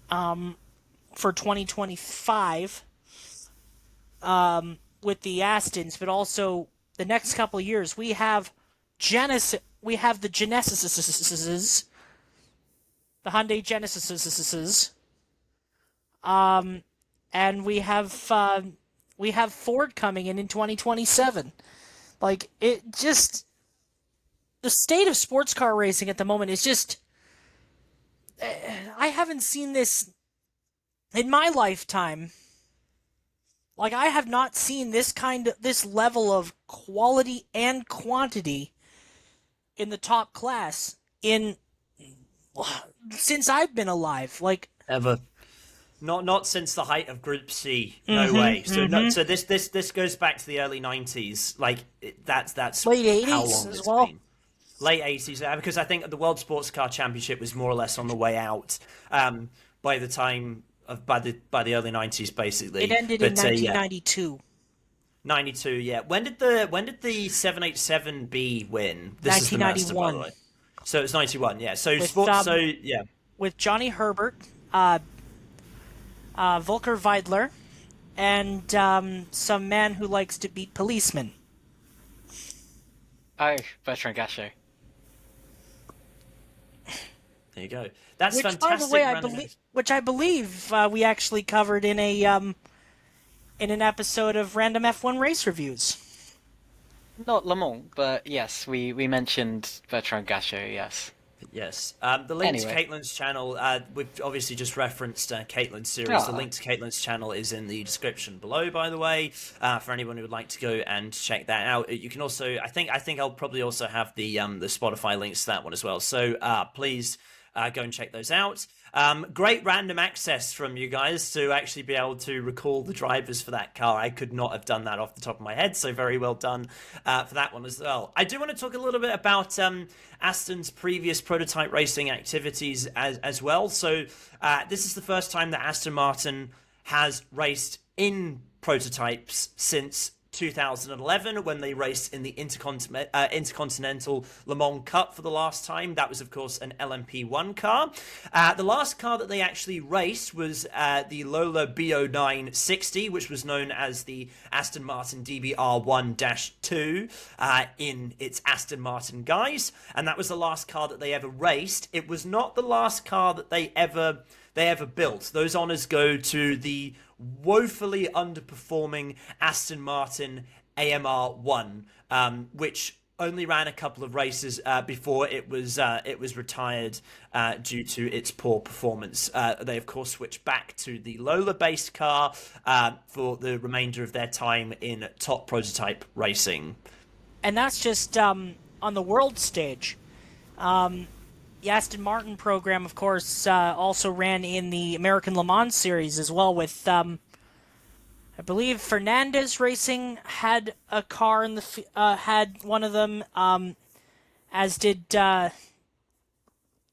for 2025 with the Astons, but also the next couple of years we have the Genesises, the Hyundai Genesises, and we have Ford coming in 2027. The state of sports car racing at the moment is just, I haven't seen this in my lifetime. I have not seen this level of quality and quantity in the top class since I've been alive. Ever. Not since the height of Group C. No way. So this goes back to the early 90s. That's late 80s how long as it's well. been. Late 80s, because I think the World Sportscar Championship was more or less on the way out by the early 90s, basically. It ended in 1992. 92, yeah. When did the 787B win? This is the Master, by the way. So it's 91, yeah. So with Johnny Herbert, Volker Weidler, and some man who likes to beat policemen. Oh, Bertrand Gachot. There you go. That's which, fantastic. By the way, I believe we actually covered in an episode of Random F1 Race Reviews. Not Le Mans, but yes, we mentioned Bertrand Gachot, yes. Yes. The link to Caitlin's channel, we've obviously just referenced Caitlin's series. The link to Caitlin's channel is in the description below, by the way, for anyone who would like to go and check that out. You can also, I think I'll probably also have the Spotify links to that one as well. So please go and check those out. Great random access from you guys to actually be able to recall the drivers for that car. I could not have done that off the top of my head, so very well done for that one as well. I do want to talk a little bit about Aston's previous prototype racing activities as well. So this is the first time that Aston Martin has raced in prototypes since 2011, when they raced in the Intercontinental Le Mans Cup for the last time. That was, of course, an LMP1 car. The last car that they actually raced was the Lola B0960, which was known as the Aston Martin DBR1-2 in its Aston Martin guise, and that was the last car that they ever raced. It was not the last car that they ever built. Those honours go to the woefully underperforming Aston Martin AMR1, which only ran a couple of races before it was retired due to its poor performance. They of course switched back to the Lola-based car for the remainder of their time in top prototype racing. And that's just on the world stage. The Aston Martin program, of course, also ran in the American Le Mans series as well with, I believe Fernandez Racing had a car in had one of them, as did the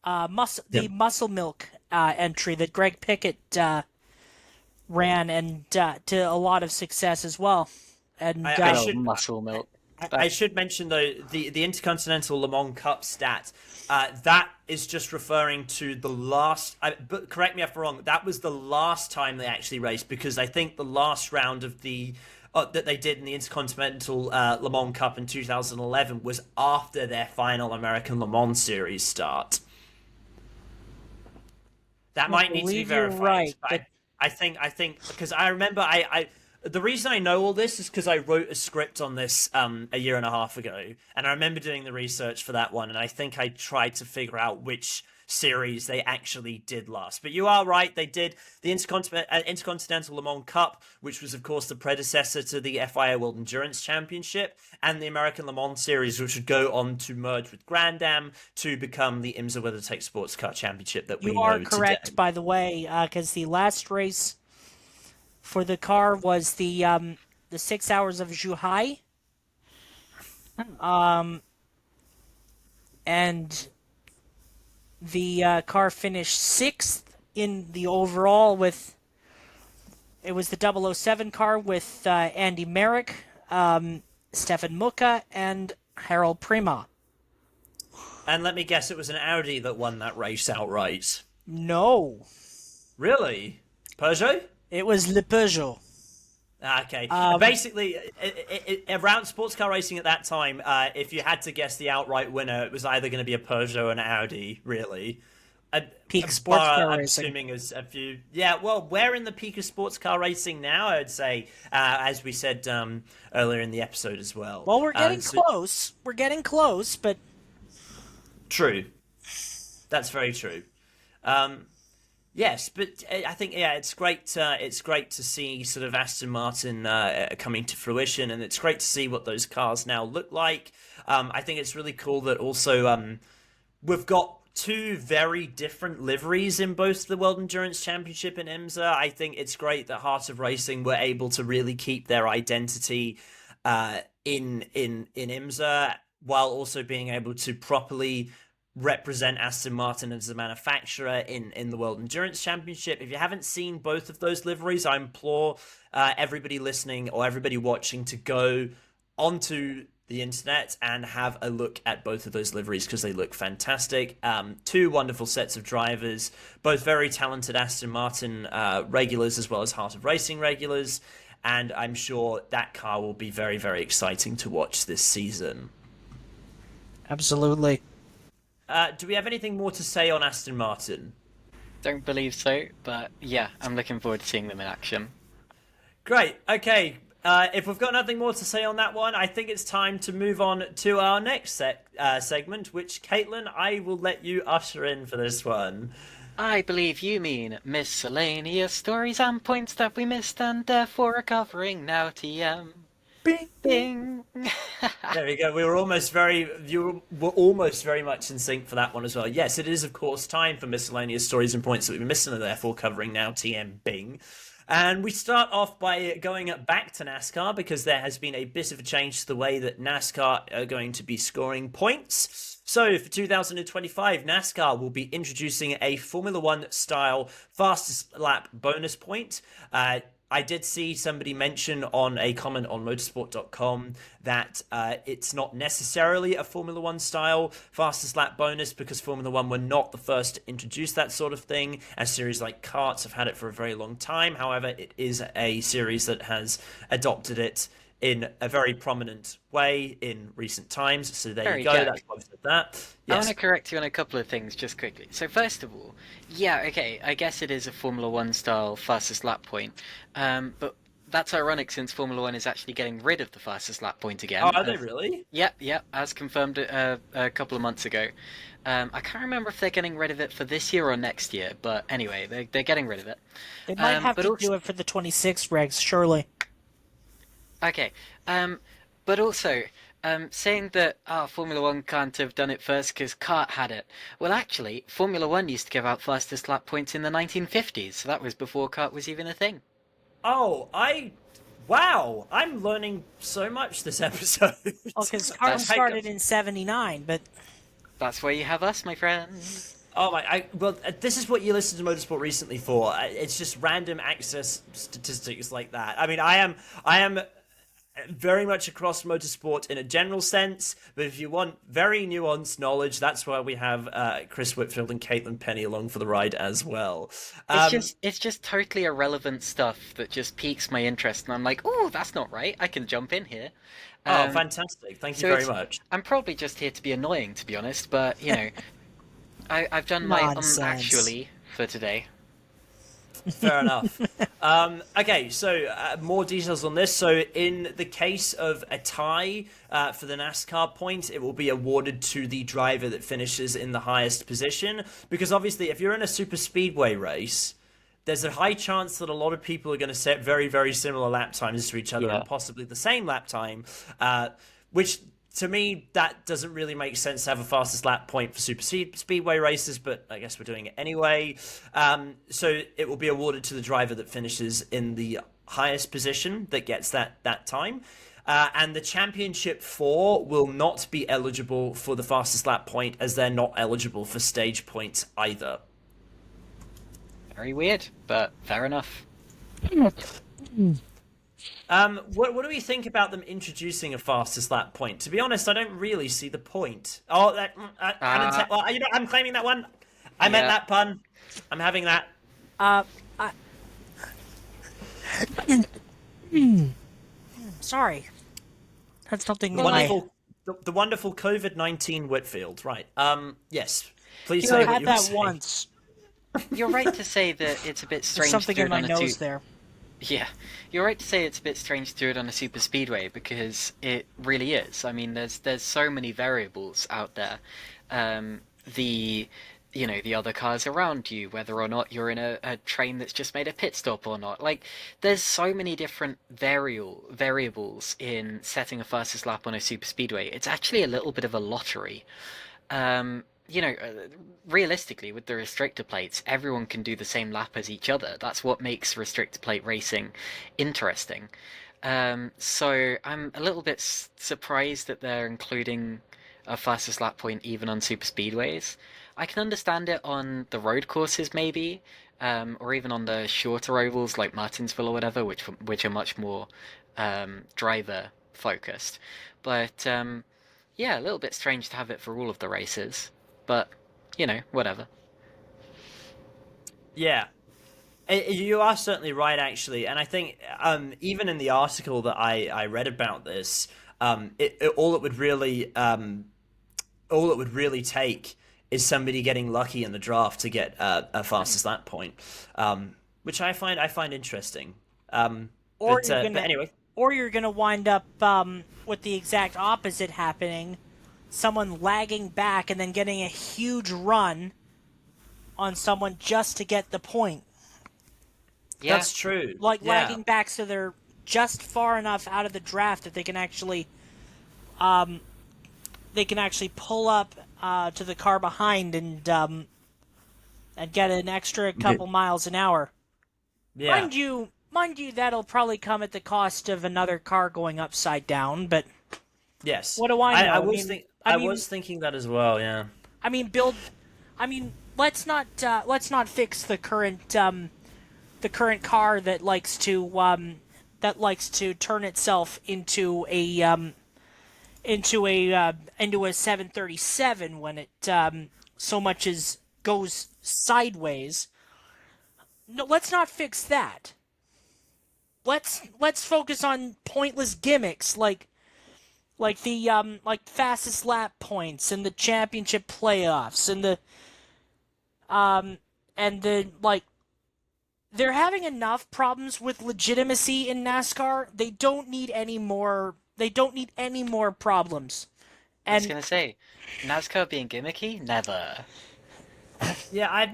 Muscle Milk entry that Greg Pickett ran, and to a lot of success as well. And Muscle Milk. I should mention, though, the Intercontinental Le Mans Cup stat, that is just referring to the last, but correct me if I'm wrong, that was the last time they actually raced, because I think the last round of the that they did in the Intercontinental Le Mans Cup in 2011 was after their final American Le Mans Series start. That might need to be verified. Right, but I think because I remember the reason I know all this is because I wrote a script on this a year and a half ago, and I remember doing the research for that one, and I think I tried to figure out which series they actually did last. But you are right, they did the Intercontinental Le Mans Cup, which was, of course, the predecessor to the FIA World Endurance Championship, and the American Le Mans Series, which would go on to merge with Grand Am to become the IMSA WeatherTech Sportscar Championship that we know today. You are correct, by the way, because the last race for the car was the 6 hours of Zhuhai. And The car finished 6th in the overall with... It was the 007 car with Andy Merrick, Stefan Mucka, and Harold Prima. And let me guess, it was an Audi that won that race outright. No. Really? Peugeot? It was Le Peugeot. Okay. Basically, around sports car racing at that time, if you had to guess the outright winner, it was either going to be a Peugeot or an Audi, really. Peak sports car I'm racing. assuming as a few. Yeah, well, we're in the peak of sports car racing now, I'd say, as we said earlier in the episode as well. Well, we're getting close. We're getting close, but... True. That's very true. Yes, but I think it's great. It's great to see sort of Aston Martin coming to fruition, and it's great to see what those cars now look like. I think it's really cool that also we've got two very different liveries in both the World Endurance Championship and IMSA. I think it's great that Heart of Racing were able to really keep their identity in IMSA while also being able to properly represent Aston Martin as a manufacturer in the World Endurance Championship. If you haven't seen both of those liveries, I implore everybody listening or everybody watching to go onto the internet and have a look at both of those liveries because they look fantastic. Two wonderful sets of drivers, both very talented Aston Martin regulars as well as Heart of Racing regulars, and I'm sure that car will be very, very exciting to watch this season. Absolutely. Do we have anything more to say on Aston Martin? Don't believe so, but yeah, I'm looking forward to seeing them in action. Great. Okay. If we've got nothing more to say on that one, I think it's time to move on to our next segment, which, Caitlin, I will let you usher in for this one. I believe you mean miscellaneous stories and points that we missed and therefore recovering now TM. Bing. Bing. There we go. You were almost very much in sync for that one as well. Yes, it is, of course, time for miscellaneous stories and points that we've been missing and therefore covering now TM Bing. And we start off by going back to NASCAR because there has been a bit of a change to the way that NASCAR are going to be scoring points. So for 2025, NASCAR will be introducing a Formula One style fastest lap bonus point. I did see somebody mention on a comment on motorsport.com that it's not necessarily a Formula One style fastest lap bonus because Formula One were not the first to introduce that sort of thing. A series like Karts have had it for a very long time. However, it is a series that has adopted it in a very prominent way in recent times. So there you go. That's why I said that. Yes. I want to correct you on a couple of things just quickly. So first of all, yeah, okay, I guess it is a Formula One style fastest lap point, but that's ironic since Formula One is actually getting rid of the fastest lap point again. Oh, are they really? Yeah, as confirmed a couple of months ago. I can't remember if they're getting rid of it for this year or next year, but anyway, they're getting rid of it. They might have to do it for the 26 regs, surely. Okay, but also, saying that Formula One can't have done it first because Kart had it. Well, actually, Formula One used to give out fastest lap points in the 1950s, so that was before Kart was even a thing. Oh, wow! I'm learning so much this episode. Oh, because Kart started in 79, but... That's why you have us, my friend. Oh my! Well, this is what you listen to Motorsport recently for. It's just random access statistics like that. I mean, I am very much across motorsport in a general sense, but if you want very nuanced knowledge, that's why we have Chris Whitfield and Caitlin Penny along for the ride as well. It's just totally irrelevant stuff that just piques my interest, and I'm like, oh, that's not right. I can jump in here. Oh, fantastic! Thank you very much. I'm probably just here to be annoying, to be honest, but you know, I've done my actually for today. Fair enough. Okay, so more details on this. So in the case of a tie for the NASCAR point, it will be awarded to the driver that finishes in the highest position. Because obviously, if you're in a super speedway race, there's a high chance that a lot of people are going to set very, very similar lap times to each other and possibly the same lap time, which... To me, that doesn't really make sense to have a fastest lap point for super speedway races, but I guess we're doing it anyway. So it will be awarded to the driver that finishes in the highest position that gets that time. And the Championship 4 will not be eligible for the fastest lap point, as they're not eligible for stage points either. Very weird, but fair enough. What do we think about them introducing a fastest lap point? To be honest, I don't really see the point. Oh, well, I'm claiming that one. I meant that pun. I'm having that. Sorry. That's something The wonderful COVID-19 Whitfield. Right. Yes. Please You say what had you were that saying. once. You're right to say that it's a bit There's strange something to do in it my on a nose there. Yeah, you're right to say it's a bit strange to do it on a super speedway because it really is. I mean, there's so many variables out there. The the other cars around you, whether or not you're in a train that's just made a pit stop or not. Like, there's so many different variables in setting a fastest lap on a super speedway. It's actually a little bit of a lottery. Um, Realistically, with the restrictor plates, everyone can do the same lap as each other. That's what makes restrictor plate racing interesting. So I'm a little bit surprised that they're including a fastest lap point even on super speedways. I can understand it on the road courses maybe, or even on the shorter ovals like Martinsville or whatever, which are much more driver focused. But yeah, a little bit strange to have it for all of the races. But, whatever. Yeah. You are certainly right, actually, and I think even in the article that I read about this, all it would really take is somebody getting lucky in the draft to get a fastest lap point, which I find interesting. But anyway, Or you're gonna wind up with the exact opposite happening. Someone lagging back and then getting a huge run on someone just to get the point. Yeah, that's true. Lagging back so they're just far enough out of the draft that they can actually pull up to the car behind and get an extra couple miles an hour. Yeah. Mind you, that'll probably come at the cost of another car going upside down. But Yes. what do I know? I was thinking that as well. Yeah. Let's not fix the current car that likes to turn itself into a 737 when it so much as goes sideways. No, let's not fix that. Let's focus on pointless gimmicks like the fastest lap points and the championship playoffs and they're having enough problems with legitimacy in NASCAR. They don't need any more problems. I was gonna say, NASCAR being gimmicky? Never. Yeah,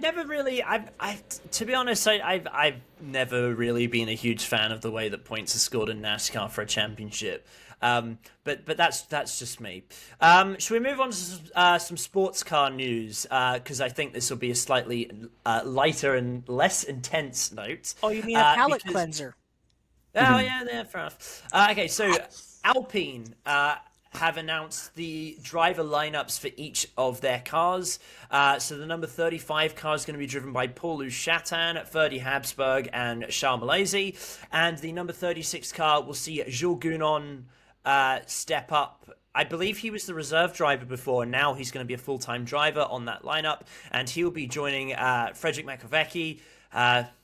to be honest, I've never really been a huge fan of the way that points are scored in NASCAR for a championship. But that's just me. Should we move on to some sports car news? Because I think this will be a slightly lighter and less intense note. Oh, you mean a palate cleanser? Oh yeah, fair enough. Okay, so Alpine have announced the driver lineups for each of their cars. So the number 35 car is going to be driven by Paul-Louis Chatin, Ferdy Habsburg, and Charles Malaysia. And the number 36 car will see Jules Gounon step up. I believe he was the reserve driver before, and now he's going to be a full-time driver on that lineup. And he'll be joining Frederick Makovecki,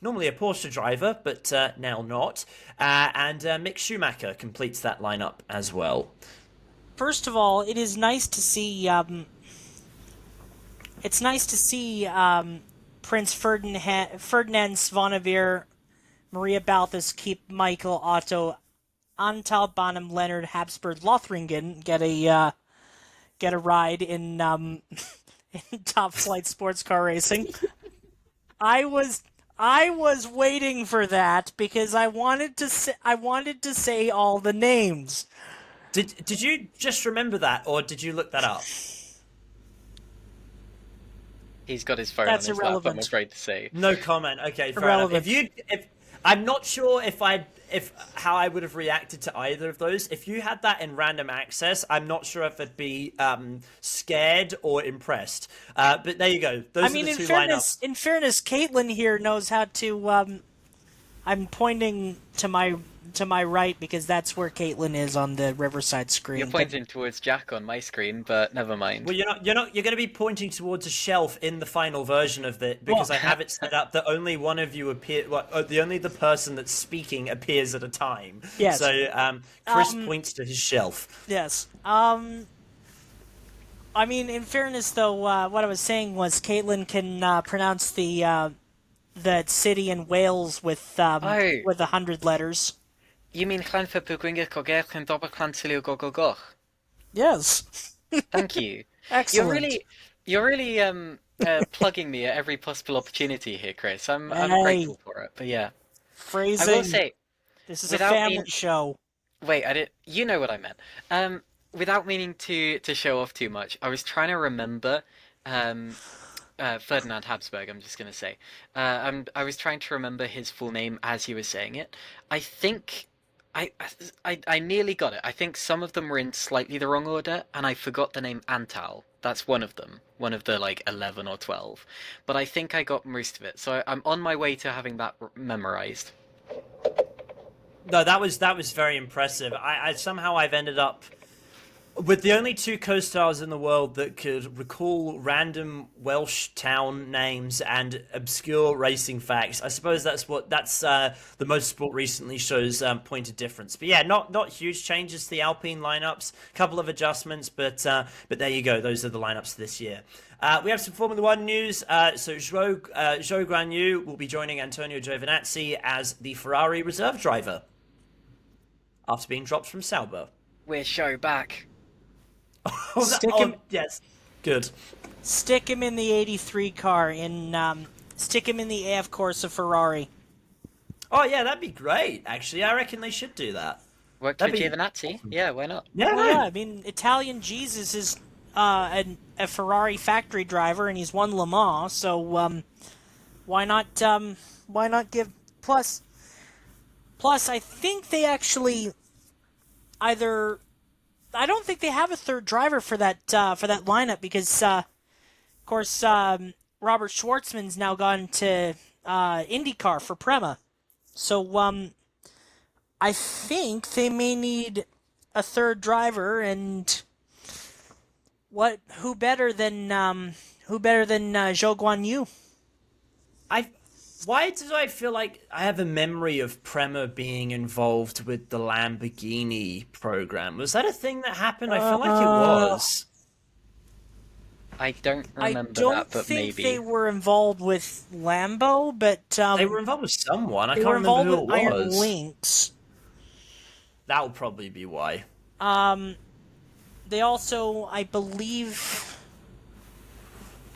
normally a Porsche driver, but now not. And Mick Schumacher completes that lineup as well. First of all, it is nice to see. It's nice to see Prince Ferdinand Svonavir, Maria Balthus, Keep Michael Otto, Antal Bonham, Leonard Habsburg, Lothringen get a ride in Top Flight Sports Car Racing. I was waiting for that because I wanted to say all the names. Did you just remember that, or did you look that up? He's got his phone That's on his irrelevant. lap, I'm afraid to say. No comment. Okay, fair Irrelevant. enough. I'm not sure if how I would have reacted to either of those. If you had that in random access, I'm not sure if I'd be scared or impressed. But there you go. Those are the two lineups. In fairness, Caitlin here knows how to. I'm pointing to my right because that's where Caitlin is on the Riverside screen. You're pointing towards Jack on my screen, but never mind. Well, you're going to be pointing towards a shelf in the final version of it because I have it set up that only one of you only the person that's speaking appears at a time. Yes. So Chris points to his shelf. Yes. I mean, in fairness, though, what I was saying was Caitlin can pronounce the city in Wales with 100 letters. You mean Clanfa Pugwinga Koger and Dobberclan Silio Gogogoch? Yes. Thank you. Excellent. You're really plugging me at every possible opportunity here, Chris. I'm grateful for it. But yeah, Phrasing. I will say, this is a family show. Wait, I did. You know what I meant. Without meaning to show off too much, I was trying to remember. Ferdinand Habsburg, I'm just going to say. I was trying to remember his full name as he was saying it. I think I nearly got it. I think some of them were in slightly the wrong order, and I forgot the name Antal. That's one of them. One of the, 11 or 12. But I think I got most of it. So I'm on my way to having that memorized. No, that was very impressive. I've ended up with the only two co-stars in the world that could recall random Welsh town names and obscure racing facts. I suppose that's the Motorsport recently shows point of difference. But yeah, not huge changes to the Alpine lineups. A couple of adjustments, but there you go. Those are the lineups this year. We have some Formula One news. So Joe Gragnew will be joining Antonio Giovinazzi as the Ferrari reserve driver after being dropped from Sauber. We're show back. Yes, good. Stick him in the 83 car. Stick him in the AF Corsa Ferrari. Oh yeah, that'd be great. Actually, I reckon they should do that. Worked for Giovinazzi. Yeah, why not? Yeah, well, yeah. I mean, Italian Jesus is a Ferrari factory driver, and he's won Le Mans. So why not give plus? I think they actually either. I don't think they have a third driver for that lineup because, of course, Robert Schwartzman's now gone to IndyCar for Prema. So I think they may need a third driver, and who better than Zhou Guanyu? Why do I feel like I have a memory of Prema being involved with the Lamborghini program? Was that a thing that happened? I feel like it was. I don't remember that, but maybe. I don't think they were involved with Lambo, but... they were involved with someone. I can't remember who it was. They were involved with Iron Lynx. That would probably be why. They also, I believe...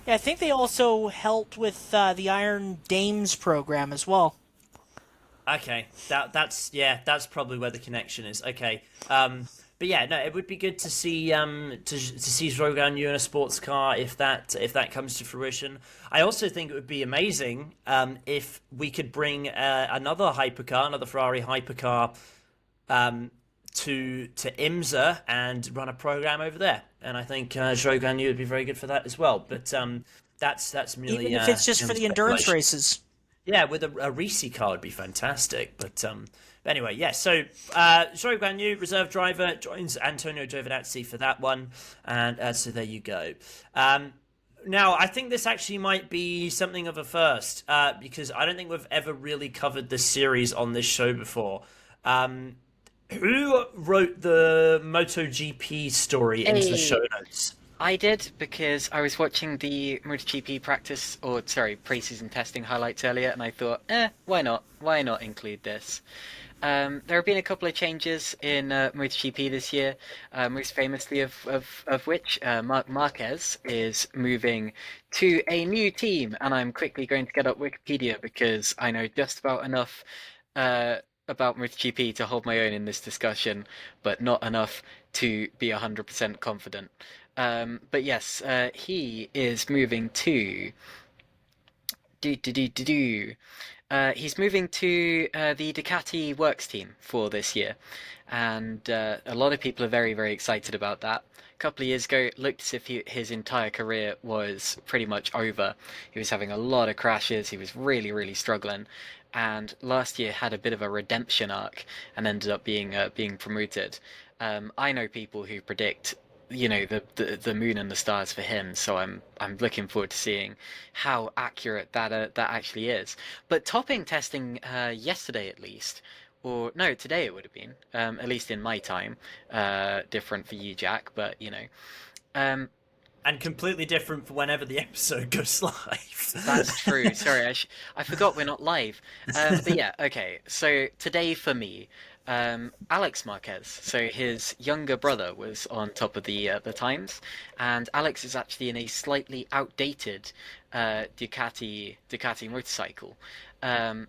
Yeah, I think they also helped with the Iron Dames program as well. Okay, that's probably where the connection is. Okay, but yeah, no, it would be good to see Zhou Guanyu in a sports car if that comes to fruition. I also think it would be amazing if we could bring another Ferrari hypercar, to IMSA and run a program over there. And I think Zhou Guanyu would be very good for that as well. But that's merely... Even if it's just for the endurance races. Yeah, with a Reese car would be fantastic. But anyway, yeah, so Zhou Guanyu, reserve driver, joins Antonio Giovinazzi for that one. And so there you go. Now, I think this actually might be something of a first, because I don't think we've ever really covered this series on this show before. Who wrote the MotoGP story into the show notes? I did, because I was watching the MotoGP pre-season testing highlights earlier, and I thought, why not? Why not include this? There have been a couple of changes in MotoGP this year, most famously of which Marc Marquez is moving to a new team, and I'm quickly going to get up Wikipedia because I know just about enough about MotoGP to hold my own in this discussion, but not enough to be 100% confident. But yes, he is moving to He's moving to the Ducati Works team for this year, and a lot of people are very, very excited about that. A couple of years ago, it looked as if his entire career was pretty much over. He was having a lot of crashes. He was really, really struggling, and last year had a bit of a redemption arc and ended up being promoted. I know people who predict the moon and the stars for him, so I'm looking forward to seeing how accurate that actually is. But topping testing yesterday at least, or no, today it would have been, at least in my time, different for you, Jack, but um, And completely different for whenever the episode goes live. that's true. Sorry, I forgot we're not live. But yeah, okay. So today for me, Alex Marquez. So his younger brother was on top of the times, and Alex is actually in a slightly outdated Ducati motorcycle.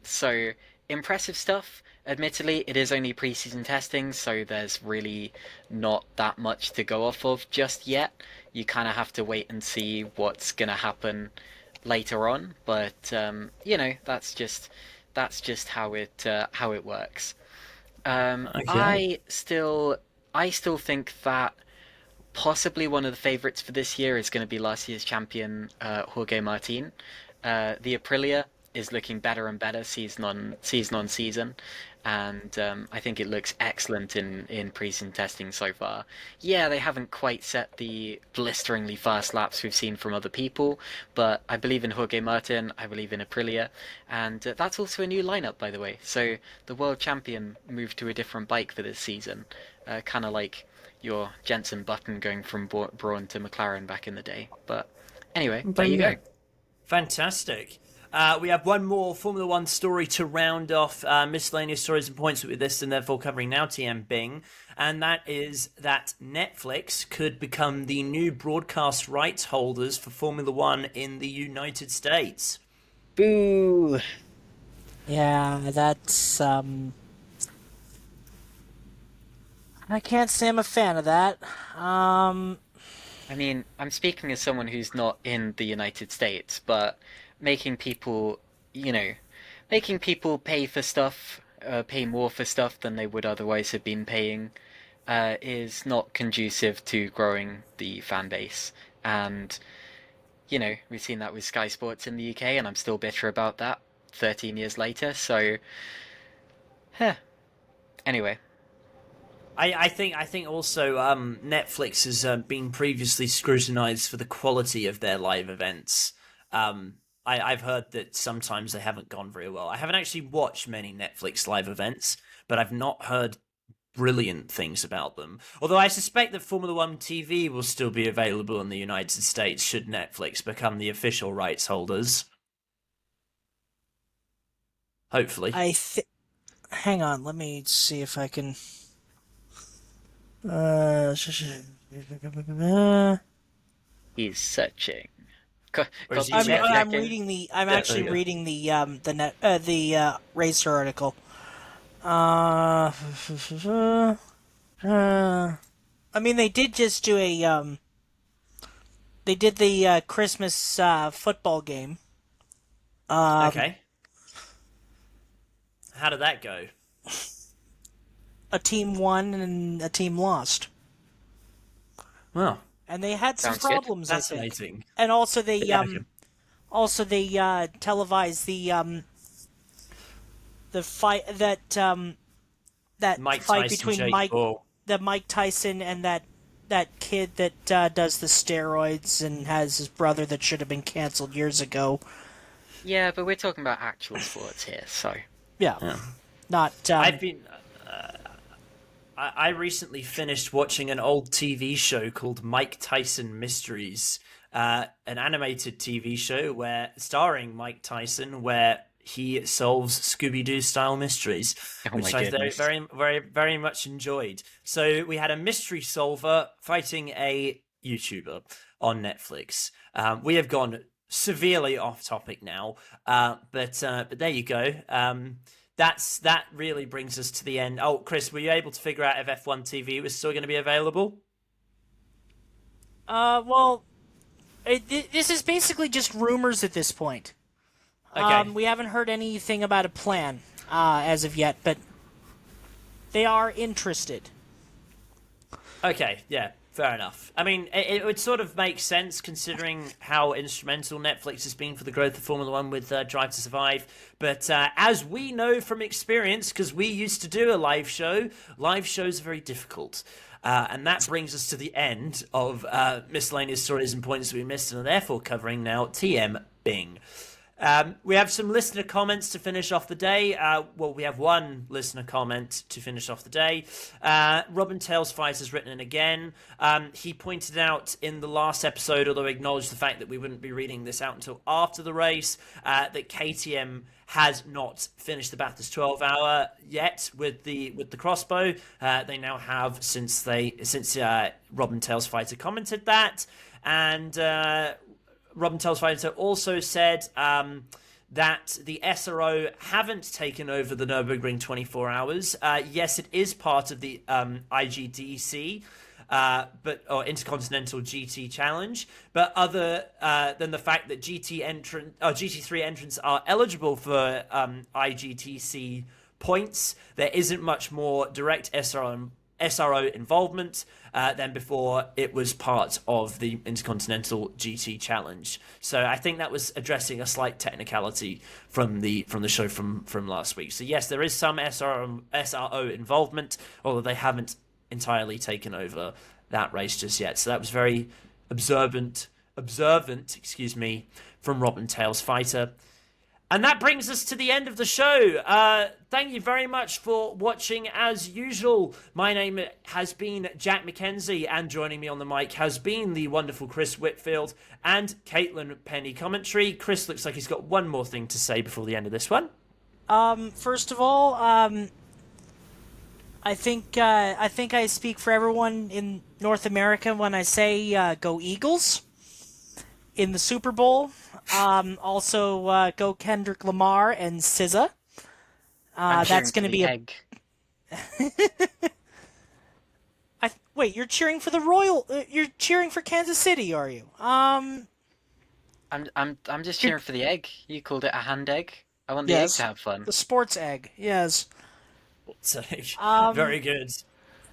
So impressive stuff. Admittedly, it is only pre-season testing, so there's really not that much to go off of just yet. You kind of have to wait and see what's gonna happen later on. But that's just how it works. Okay. I still think that possibly one of the favorites for this year is going to be last year's champion Jorge Martin. The Aprilia is looking better and better season, and I think it looks excellent in pre-season testing so far. Yeah, they haven't quite set the blisteringly fast laps we've seen from other people, but I believe in Jorge Martin, I believe in Aprilia, and that's also a new lineup, by the way. So the world champion moved to a different bike for this season, kind of like your Jenson Button going from Braun to McLaren back in the day. But anyway, there you go. Fantastic. We have one more Formula One story to round off miscellaneous stories and points with this, and therefore covering now TM Bing, and that is that Netflix could become the new broadcast rights holders for Formula One in the United States. Boo! Yeah, that's I can't say I'm a fan of that. I mean, I'm speaking as someone who's not in the United States, but making people, you know, making people pay for stuff, pay more for stuff than they would otherwise have been paying, is not conducive to growing the fan base. And, we've seen that with Sky Sports in the UK, and I'm still bitter about that 13 years later, so, huh. Anyway. I think also Netflix has been previously scrutinized for the quality of their live events. I've heard that sometimes they haven't gone very well. I haven't actually watched many Netflix live events, but I've not heard brilliant things about them. Although I suspect that Formula One TV will still be available in the United States should Netflix become the official rights holders. Hopefully. Hang on, let me see if I can. He's searching. Or is he I'm checking? reading the. I'm Yeah, there actually you go. reading the racer article. I mean, they did just do a. They did the Christmas football game. Okay. How did that go? A team won and a team lost, Well, and they had some Sounds good. problems. I think. fascinating. And also they Yeah, televised the fight that Mike fight Tyson, between Jake Paul. Mike Tyson and that kid that does the steroids and has his brother that should have been canceled years ago. Yeah, but we're talking about actual sports here, so. Yeah, not. I've been. I recently finished watching an old TV show called Mike Tyson Mysteries, an animated TV show starring Mike Tyson, where he solves Scooby-Doo style mysteries, Oh which my I very, goodness. very, very, very much enjoyed. So we had a mystery solver fighting a YouTuber on Netflix. We have gone severely off topic now, but there you go. That really brings us to the end. Oh, Chris, were you able to figure out if F1 TV was still going to be available? Well, this is basically just rumors at this point. Okay. We haven't heard anything about a plan as of yet, but they are interested. Okay, yeah, fair enough. I mean, it would sort of make sense considering how instrumental Netflix has been for the growth of Formula One with Drive to Survive. But as we know from experience, because we used to do a live shows are very difficult. And that brings us to the end of miscellaneous stories and points we missed, and are therefore covering now TM Bing. We have some listener comments to finish off the day. Well, we have one listener comment to finish off the day. Robin Tails Fight has written in again. He pointed out in the last episode, although he acknowledged the fact that we wouldn't be reading this out until after the race, that KTM has not finished the Bathurst 12-hour yet with the crossbow. They now have since Robin Tails Fighter commented that, and Robin Tails Fighter also said that the SRO haven't taken over the Nürburgring 24 hours. Yes, it is part of the IGDC, or Intercontinental GT Challenge. But other than the fact that GT3 entrants are eligible for IGTC points, there isn't much more direct SRO involvement than before it was part of the Intercontinental GT Challenge. So I think that was addressing a slight technicality from the show from last week. So yes, there is some SRO involvement, although they haven't entirely taken over that race just yet. So that was very observant, from Robin Tails Fighter. And that brings us to the end of the show. Thank you very much for watching as usual. My name has been Jack McKenzie, and joining me on the mic has been the wonderful Chris Whitfield and Caitlin Penny commentary. Chris looks like he's got one more thing to say before the end of this one. First of all, I think I speak for everyone in North America when I say go Eagles in the Super Bowl. Also, go Kendrick Lamar and SZA. That's going to be egg. Wait, you're cheering for the Royal? You're cheering for Kansas City, are you? I'm just cheering for the egg. You called it a hand egg. I want the egg to have fun. The sports egg, yes. Very good.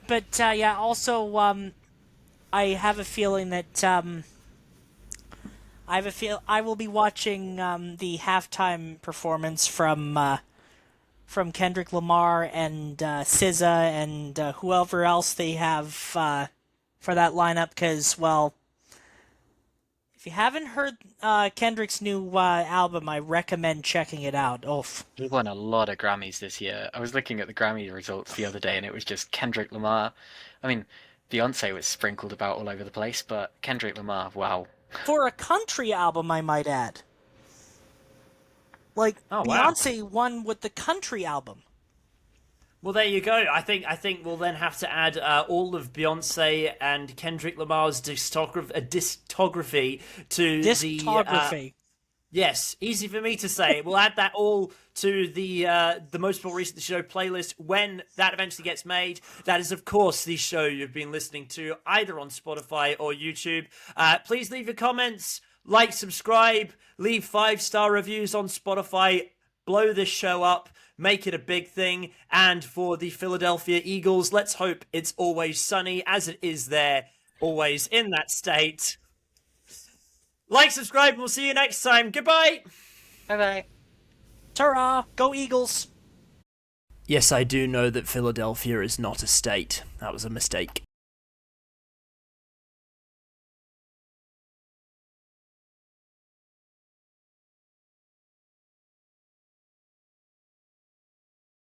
But yeah, also I have a feeling that I will be watching the halftime performance from Kendrick Lamar and SZA and whoever else they have for that lineup. Because, well, if you haven't heard Kendrick's new album, I recommend checking it out. He won a lot of Grammys this year. I was looking at the Grammy results the other day, and it was just Kendrick Lamar. I mean, Beyonce was sprinkled about all over the place, but Kendrick Lamar, wow. For a country album, I might add. Like, Beyonce won with the country album. Well, there you go. I think we'll then have to add all of Beyonce and Kendrick Lamar's discography to the... Yes, easy for me to say. We'll add that all to the Motorsport Recent Show playlist when that eventually gets made. That is, of course, the show you've been listening to either on Spotify or YouTube. Please leave your comments, like, subscribe, leave 5-star reviews on Spotify, blow this show up, make it a big thing. And for the Philadelphia Eagles, let's hope it's always sunny, as it is there, always in that state. Like, subscribe, and we'll see you next time. Goodbye! Bye-bye. Ta-ra! Go Eagles! Yes, I do know that Philadelphia is not a state. That was a mistake.